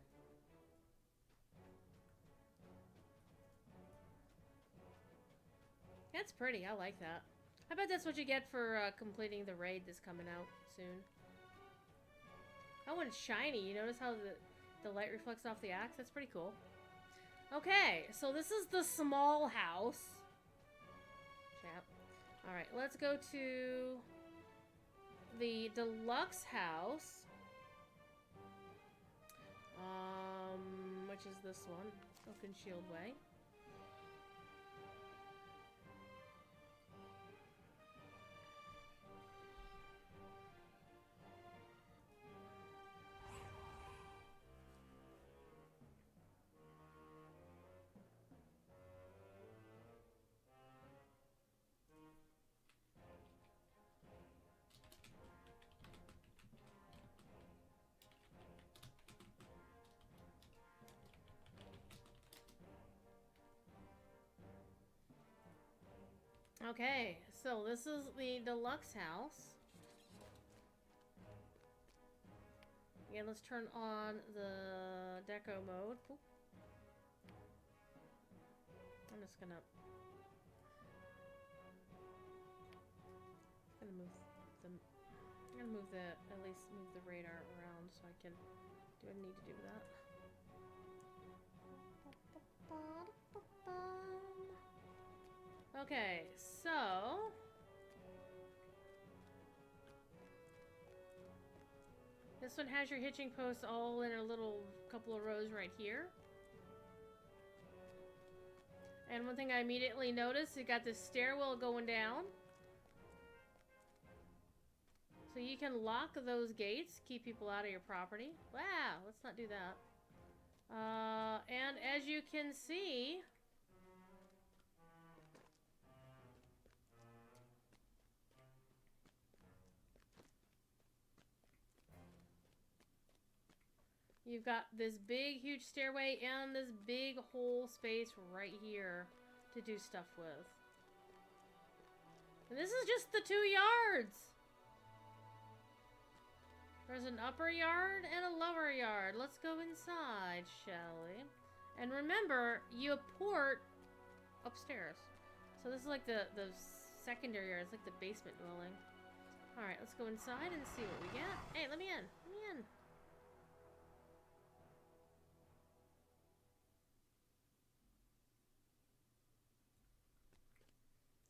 That's pretty. I like that. I bet that's what you get for completing the raid that's coming out soon. Oh, and it's shiny. You notice how the light reflects off the axe? That's pretty cool. Okay, so this is the small house. Chap. Alright, let's go to the Deluxe House. Which is this one. Oaken Shield Way. Okay, so this is the deluxe house. Again, let's turn on the deco mode. Oop. I'm just gonna move the at least move the radar around so I can do what I need to do with that. Okay, so this one has your hitching posts all in a little couple of rows right here. And one thing I immediately noticed, you got this stairwell going down. So you can lock those gates, keep people out of your property. Wow, let's not do that. And as you can see, you've got this big, huge stairway and this big whole space right here to do stuff with. And this is just the 2 yards. There's an upper yard and a lower yard. Let's go inside, shall we? And remember, you port upstairs. So this is like the secondary yard. It's like the basement dwelling. Alright, let's go inside and see what we get. Hey, let me in. Let me in.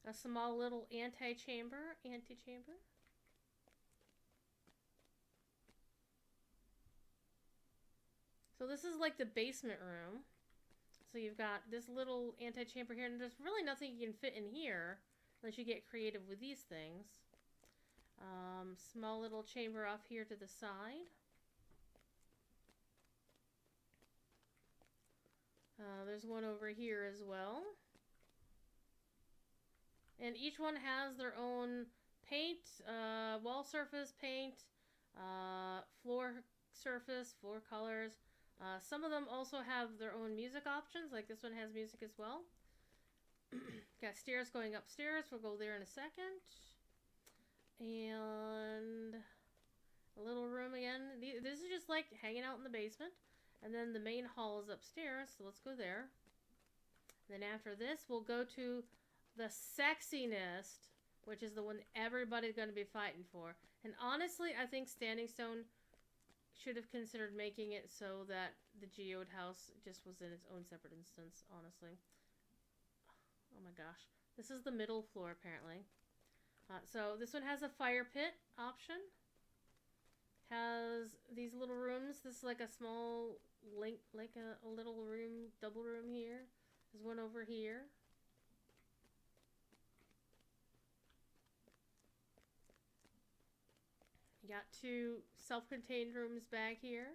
A small little antechamber. So this is like the basement room. So you've got this little antechamber here, and there's really nothing you can fit in here unless you get creative with these things. Small little chamber off here to the side. There's one over here as well. And each one has their own paint, wall surface paint, floor surface, floor colors. Some of them also have their own music options, like this one has music as well. Got stairs going upstairs, we'll go there in a second. And a little room again. This is just like hanging out in the basement. And then the main hall is upstairs, so let's go there. And then after this, we'll go to the sexiness, which is the one everybody's going to be fighting for. And honestly, I think Standing Stone should have considered making it so that the geode house just was in its own separate instance, honestly. Oh my gosh. This is the middle floor, apparently. So this one has a fire pit option. Has these little rooms. This is like a small, like a little room, double room here. There's one over here. You got 2 self-contained rooms back here.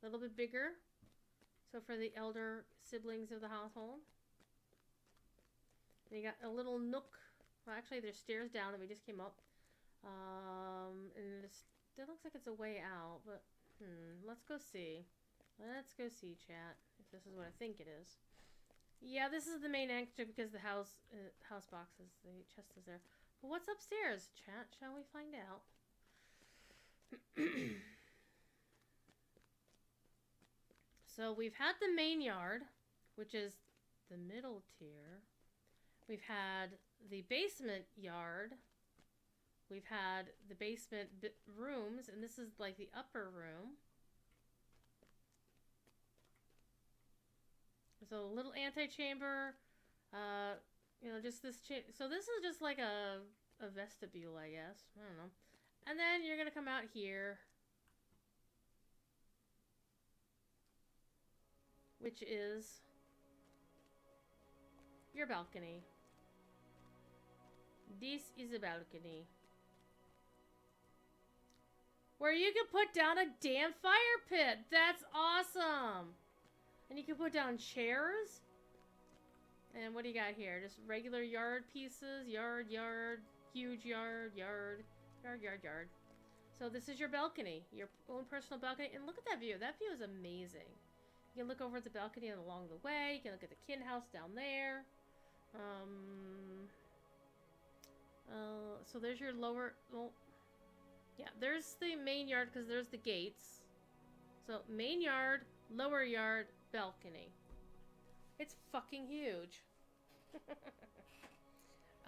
A little bit bigger. So for the elder siblings of the household. And you got a little nook. Well, actually, there's stairs down that we just came up. And it looks like it's a way out, but let's go see. Let's go see, chat, if this is what I think it is. Yeah, this is the main entrance because the house box is, the chest is there. But what's upstairs, chat? Shall we find out? So we've had the main yard, which is the middle tier. We've had the basement yard. We've had the basement rooms, and this is like the upper room. So a little antechamber, you know, just this. So this is just like a vestibule, I guess. I don't know. And then you're gonna come out here, which is your balcony. This is a balcony where you can put down a damn fire pit. That's awesome. And you can put down chairs. And what do you got here? Just regular yard pieces. Yard, huge yard. So this is your balcony. Your own personal balcony. And look at that view. That view is amazing. You can look over at the balcony and along the way. You can look at the kin house down there. So there's your lower... Well, yeah, there's the main yard because there's the gates. So main yard, lower yard, balcony. It's fucking huge.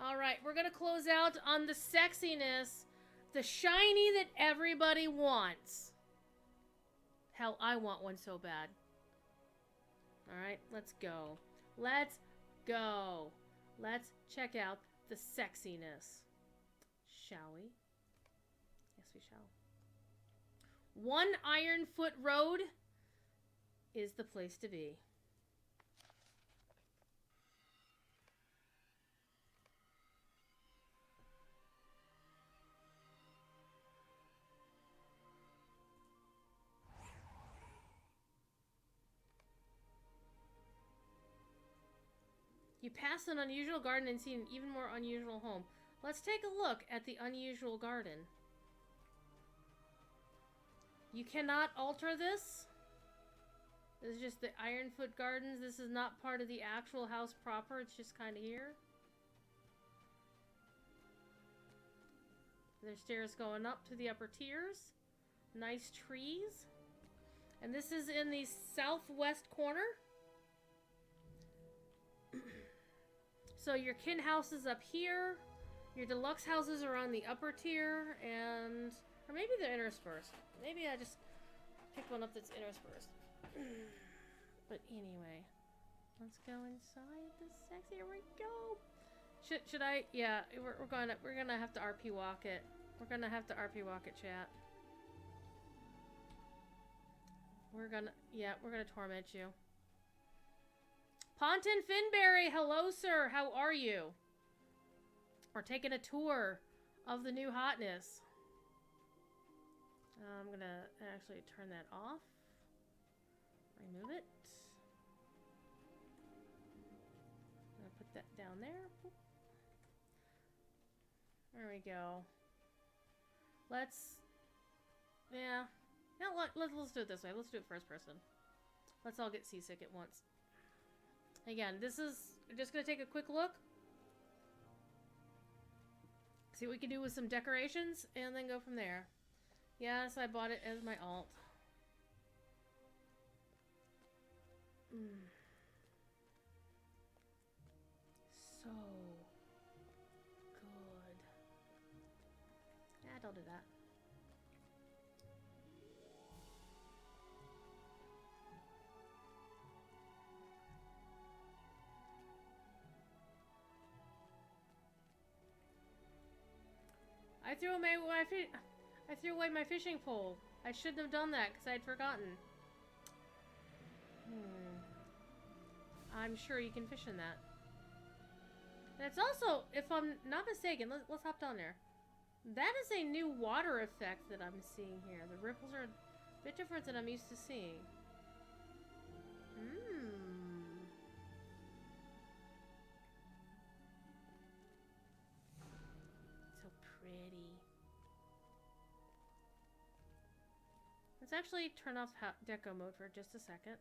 Alright, we're gonna close out on the sexiness. The shiny that everybody wants. Hell, I want one so bad. Alright, let's go. Let's go. Let's check out the sexiness. Shall we? Yes, we shall. One Ironfoot Road is the place to be. You pass an unusual garden and see an even more unusual home. Let's take a look at the unusual garden. You cannot alter this. This is just the Ironfoot Gardens. This is not part of the actual house proper. It's just kind of here. There's stairs going up to the upper tiers. Nice trees. And this is in the southwest corner. So your kin house is up here. Your deluxe houses are on the upper tier, and... Or maybe they're interspersed. Maybe I just picked one up that's interspersed. But anyway. Let's go inside the sex. Here we go. Should I? Yeah, we're gonna have to RP walk it. We're gonna have to RP walk it, chat. We're gonna torment you. Ponton Finberry, hello sir, how are you? We're taking a tour of the new hotness. I'm gonna actually turn that off. Remove it. I'm gonna put that down there. There we go. Let's do it this way. Let's do it first person. Let's all get seasick at once. Again, this is just gonna take a quick look. See what we can do with some decorations, and then go from there. Yes, I bought it as my alt. So good. Yeah, don't do that. I threw away my fishing pole. I shouldn't have done that because I'd forgotten. I'm sure you can fish in that. And it's also, if I'm not mistaken, let's hop down there. That is a new water effect that I'm seeing here. The ripples are a bit different than I'm used to seeing. So pretty. Let's actually turn off deco mode for just a second.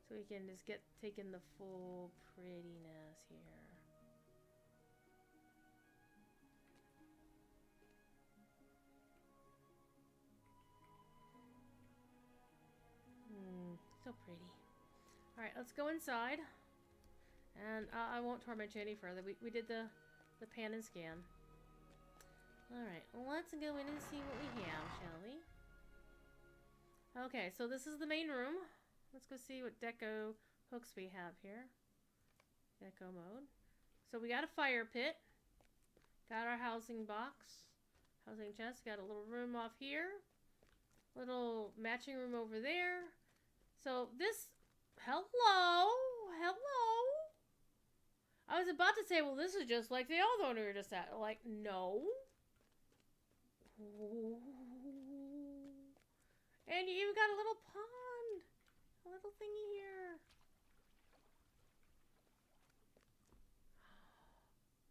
So we can just take in the full prettiness here. So pretty. Alright, let's go inside. And I won't torment you any further. We did the pan and scan. Alright, let's go in and see what we have, shall we? Okay, so this is the main room. Let's go see what deco hooks we have here. Deco mode. So we got a fire pit. Got our housing box. Housing chest. Got a little room off here. Little matching room over there. So this... Hello! Hello! I was about to say, well, this is just like the other one we were just at. Like, no. Ooh. And you even got a little pond. A little thingy here.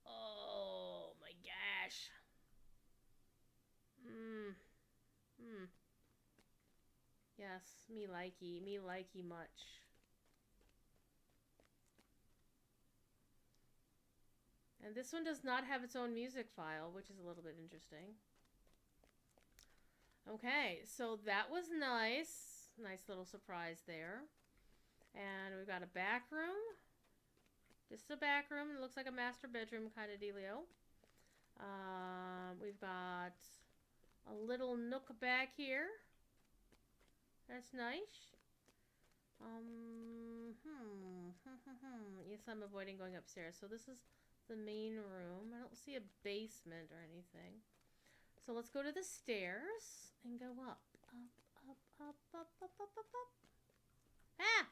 Oh my gosh. Yes, me likey much. And this one does not have its own music file, which is a little bit interesting. Okay, so that was nice. Nice little surprise there. And we've got a back room. Just a back room. It looks like a master bedroom kind of dealio. We've got a little nook back here. That's nice. Yes, I'm avoiding going upstairs. So this is the main room. I don't see a basement or anything. So let's go to the stairs and go up. Up. Ah!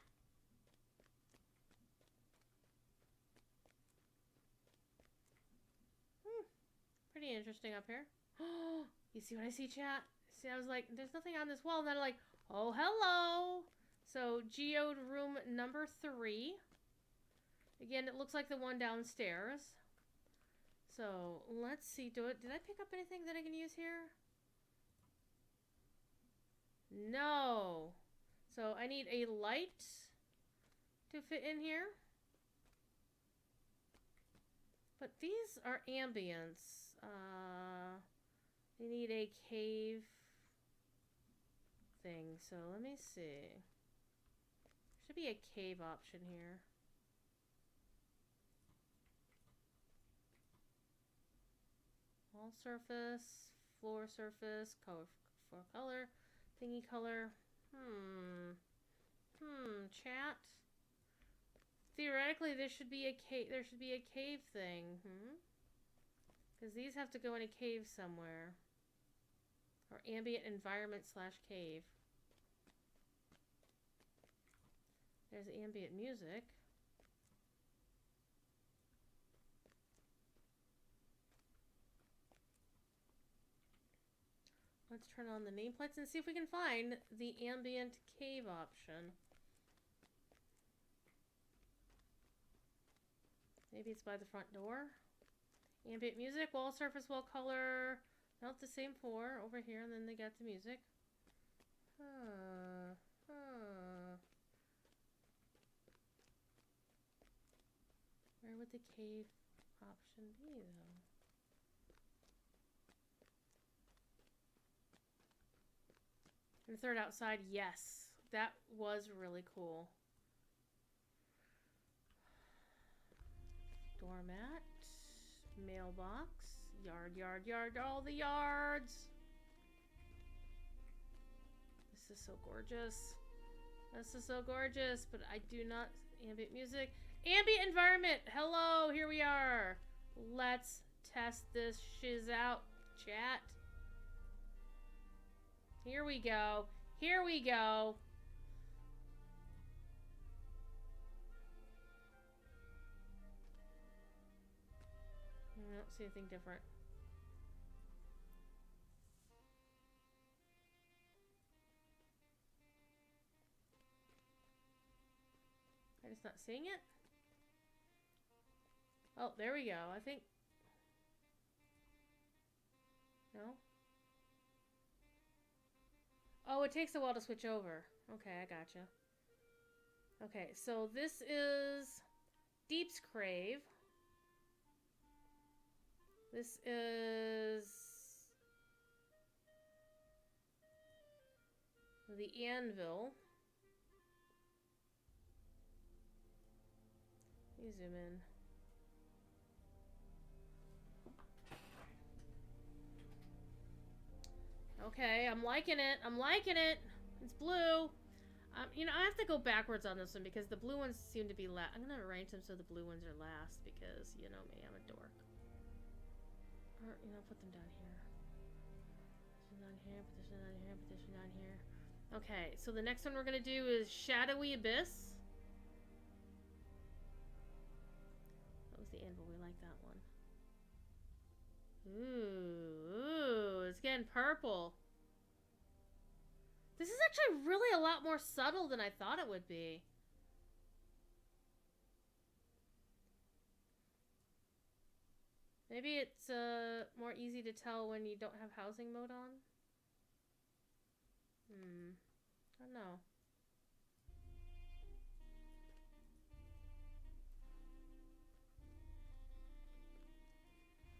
Pretty interesting up here. Oh, you see what I see, chat? See, I was like, there's nothing on this wall. And then I'm like, oh, hello. So, geode room number 3. Again, it looks like the one downstairs. So, let's see. Did I pick up anything that I can use here? No. So, I need a light to fit in here. But these are ambience. They need a cave thing. So, let me see. Should be a cave option here. Wall surface, floor surface, color for color, thingy color. Chat. Theoretically, there should be a cave. There should be a cave thing. Because these have to go in a cave somewhere. Or ambient environment / cave. There's ambient music. Let's turn on the nameplates and see if we can find the ambient cave option. Maybe it's by the front door. Ambient music, wall surface, wall color. Not the same 4 over here, and then they got the music. Where would the cave option be, though? And third outside, yes. That was really cool. Doormat. Mailbox. Yard. All the yards. This is so gorgeous. This is so gorgeous, but I do not... Ambient music. Ambient environment! Hello, here we are. Let's test this shiz out, chat. Here we go. Here we go. I don't see anything different. I'm just not seeing it. Oh, there we go. I think... No? Oh, it takes a while to switch over. Okay, I gotcha. Okay, so this is Deep's Crave. This is the Anvil. Let me zoom in. Okay, I'm liking it. I'm liking it. It's blue. You know, I have to go backwards on this one because the blue ones seem to be last. I'm going to arrange them so the blue ones are last because, you know me, I'm a dork. Or, you know, put them down here. This one down here, put this one down here, put this one down here. Okay, so the next one we're going to do is Shadowy Abyss. That was the Anvil. We like that one. Ooh, it's getting purple. This is actually really a lot more subtle than I thought it would be. Maybe it's more easy to tell when you don't have housing mode on. I don't know.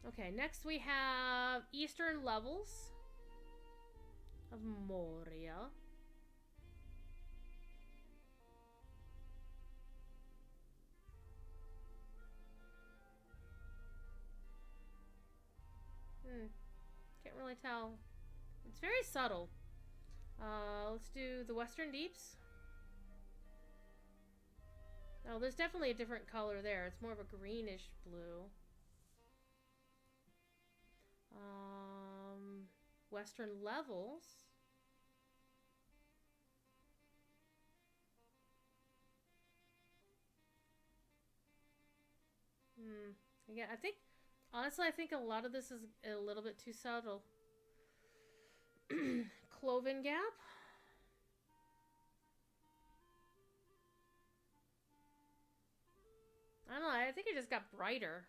Okay, next we have Eastern Levels of Moria. Can't really tell. It's very subtle. Let's do the Western Deeps. Oh, there's definitely a different color there. It's more of a greenish blue. Western Levels. Again, honestly, I think a lot of this is a little bit too subtle. Cloven Gap. I don't know, I think it just got brighter.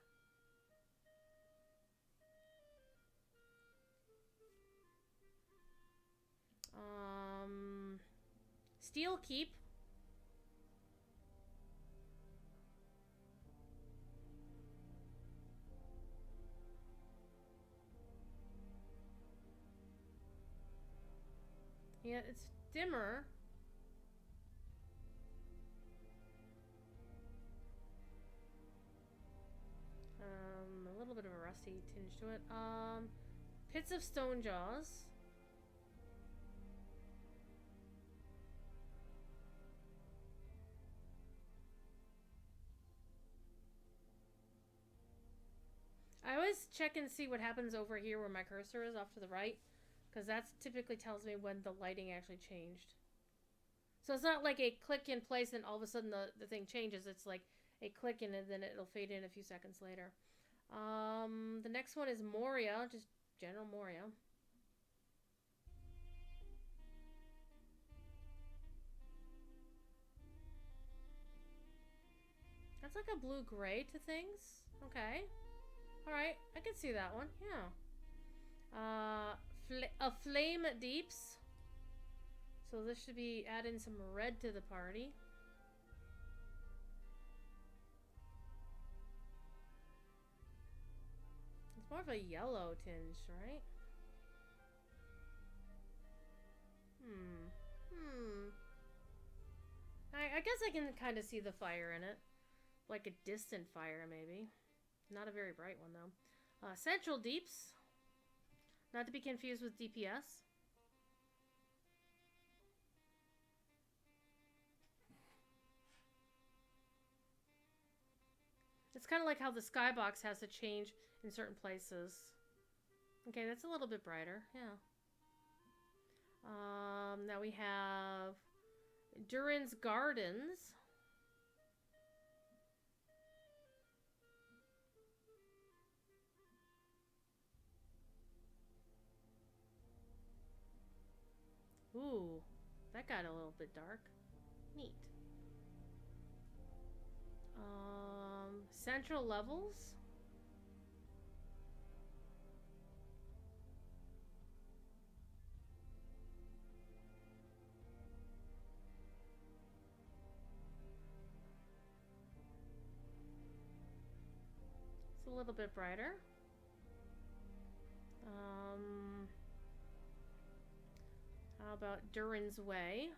Steel Keep. Yeah, it's dimmer. A little bit of a rusty tinge to it. Pits of Stone Jaws. I always check and see what happens over here where my cursor is off to the right, because that typically tells me when the lighting actually changed. So it's not like a click in place and all of a sudden the thing changes. It's like a click in and then it'll fade in a few seconds later. The next one is Moria, just general Moria. That's like a blue-gray to things. Okay. Alright, I can see that one. Yeah. A Flame Deeps. So this should be adding some red to the party. It's more of a yellow tinge, right? I guess I can kind of see the fire in it. Like a distant fire, maybe. Not a very bright one, though. Central Deeps. Not to be confused with DPS. It's kind of like how the skybox has to change in certain places. Okay, that's a little bit brighter. Yeah. Now we have Durian's Gardens. Ooh, that got a little bit dark. Neat. Central Levels. It's a little bit brighter. How about Durin's Way?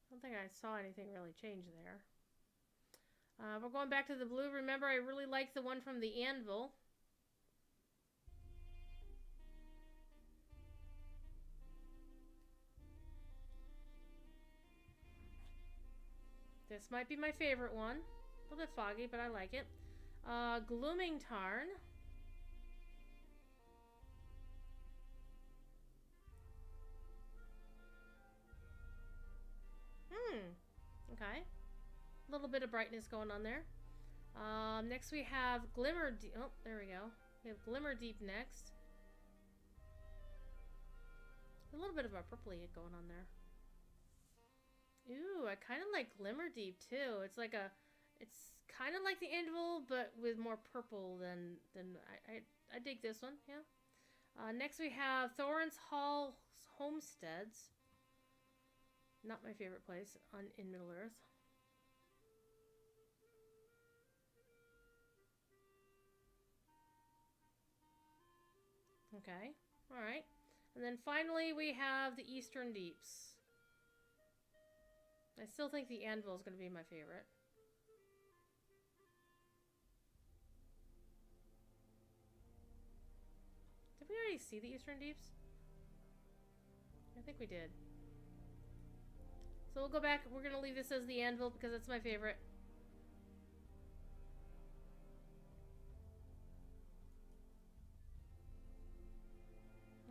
I don't think I saw anything really change there. We're going back to the blue. Remember, I really like the one from the Anvil. This might be my favorite one. A little bit foggy, but I like it. Glooming Tarn. Okay. A little bit of brightness going on there. Next we have Glimmer Deep. Oh, there we go. We have Glimmer Deep next. A little bit of a purpley going on there. Ooh, I kind of like Glimmer Deep too. It's like it's kind of like the Anvil, but with more purple than I dig this one, yeah. Next we have Thorns Homesteads. Not my favorite place in Middle Earth. Okay, alright. And then finally we have the Eastern Deeps. I still think the Anvil is going to be my favorite. Did we already see the Eastern Deeps? I think we did. So we'll go back. We're going to leave this as the Anvil because it's my favorite.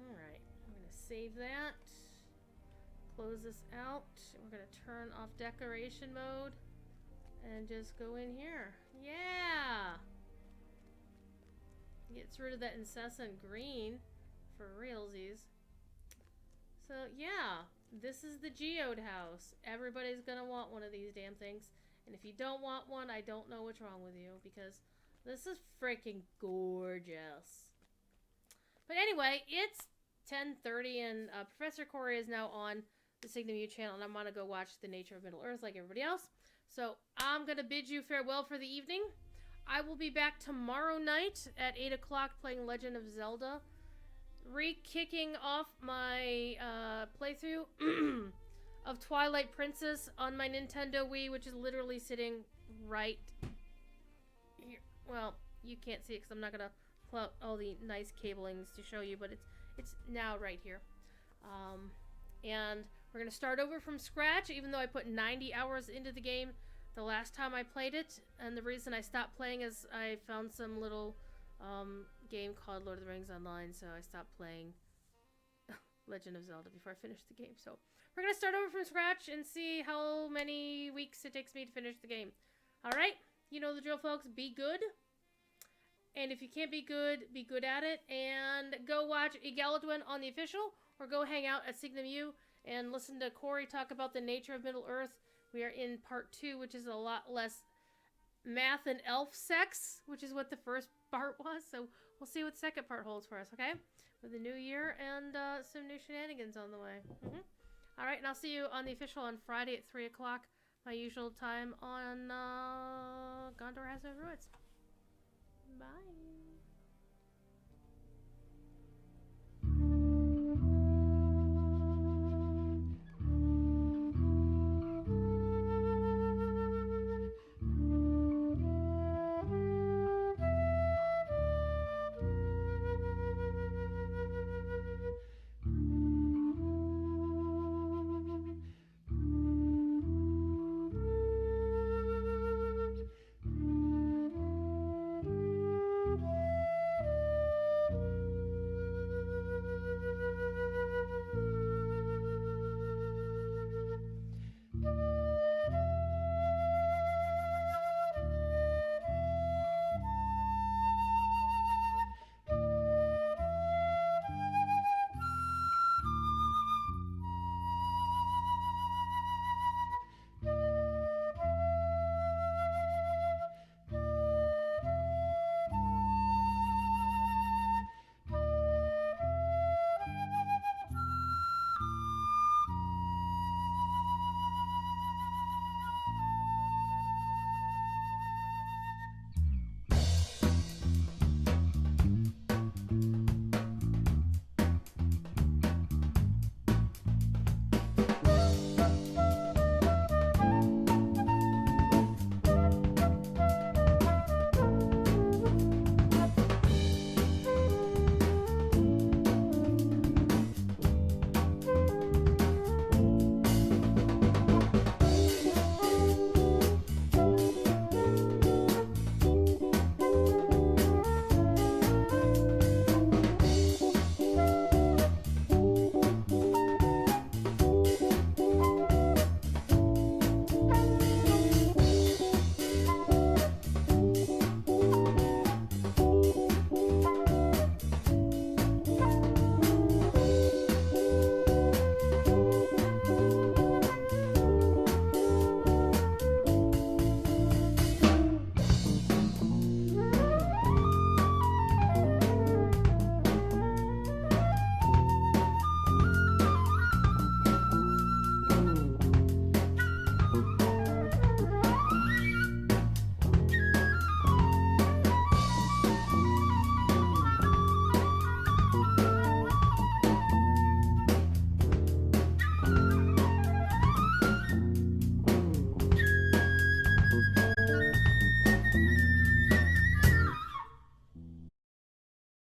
Alright, I'm going to save that. Close this out. We're going to turn off decoration mode and just go in here. Yeah! Gets rid of that incessant green for realsies. So yeah, this is the geode house. Everybody's gonna want one of these damn things. And if you don't want one, I don't know what's wrong with you, because this is freaking gorgeous. But anyway, it's 10:30 and Professor Corey is now on the Signum U channel, and I'm gonna go watch The Nature of Middle Earth like everybody else. So I'm gonna bid you farewell for the evening. I will be back tomorrow night at 8 o'clock playing Legend of Zelda. Re-kicking off my playthrough of Twilight Princess on my Nintendo Wii, which is literally sitting right here. Well, you can't see it because I'm not going to pull out all the nice cablings to show you, but it's now right here. And we're going to start over from scratch, even though I put 90 hours into the game the last time I played it. And the reason I stopped playing is I found some little game called Lord of the Rings Online, so I stopped playing Legend of Zelda before I finished the game. So we're going to start over from scratch and see how many weeks it takes me to finish the game. Alright, you know the drill, folks. Be good. And if you can't be good at it. And go watch Egaladwin on the official, or go hang out at Signum U and listen to Corey talk about the nature of Middle Earth. We are in part 2, which is a lot less math and elf sex, which is what the first part was. So we'll see what the second part holds for us, okay? With the new year and some new shenanigans on the way. All right, and I'll see you on the official on Friday at 3 o'clock, my usual time on Gondor Has No Ruins. Bye.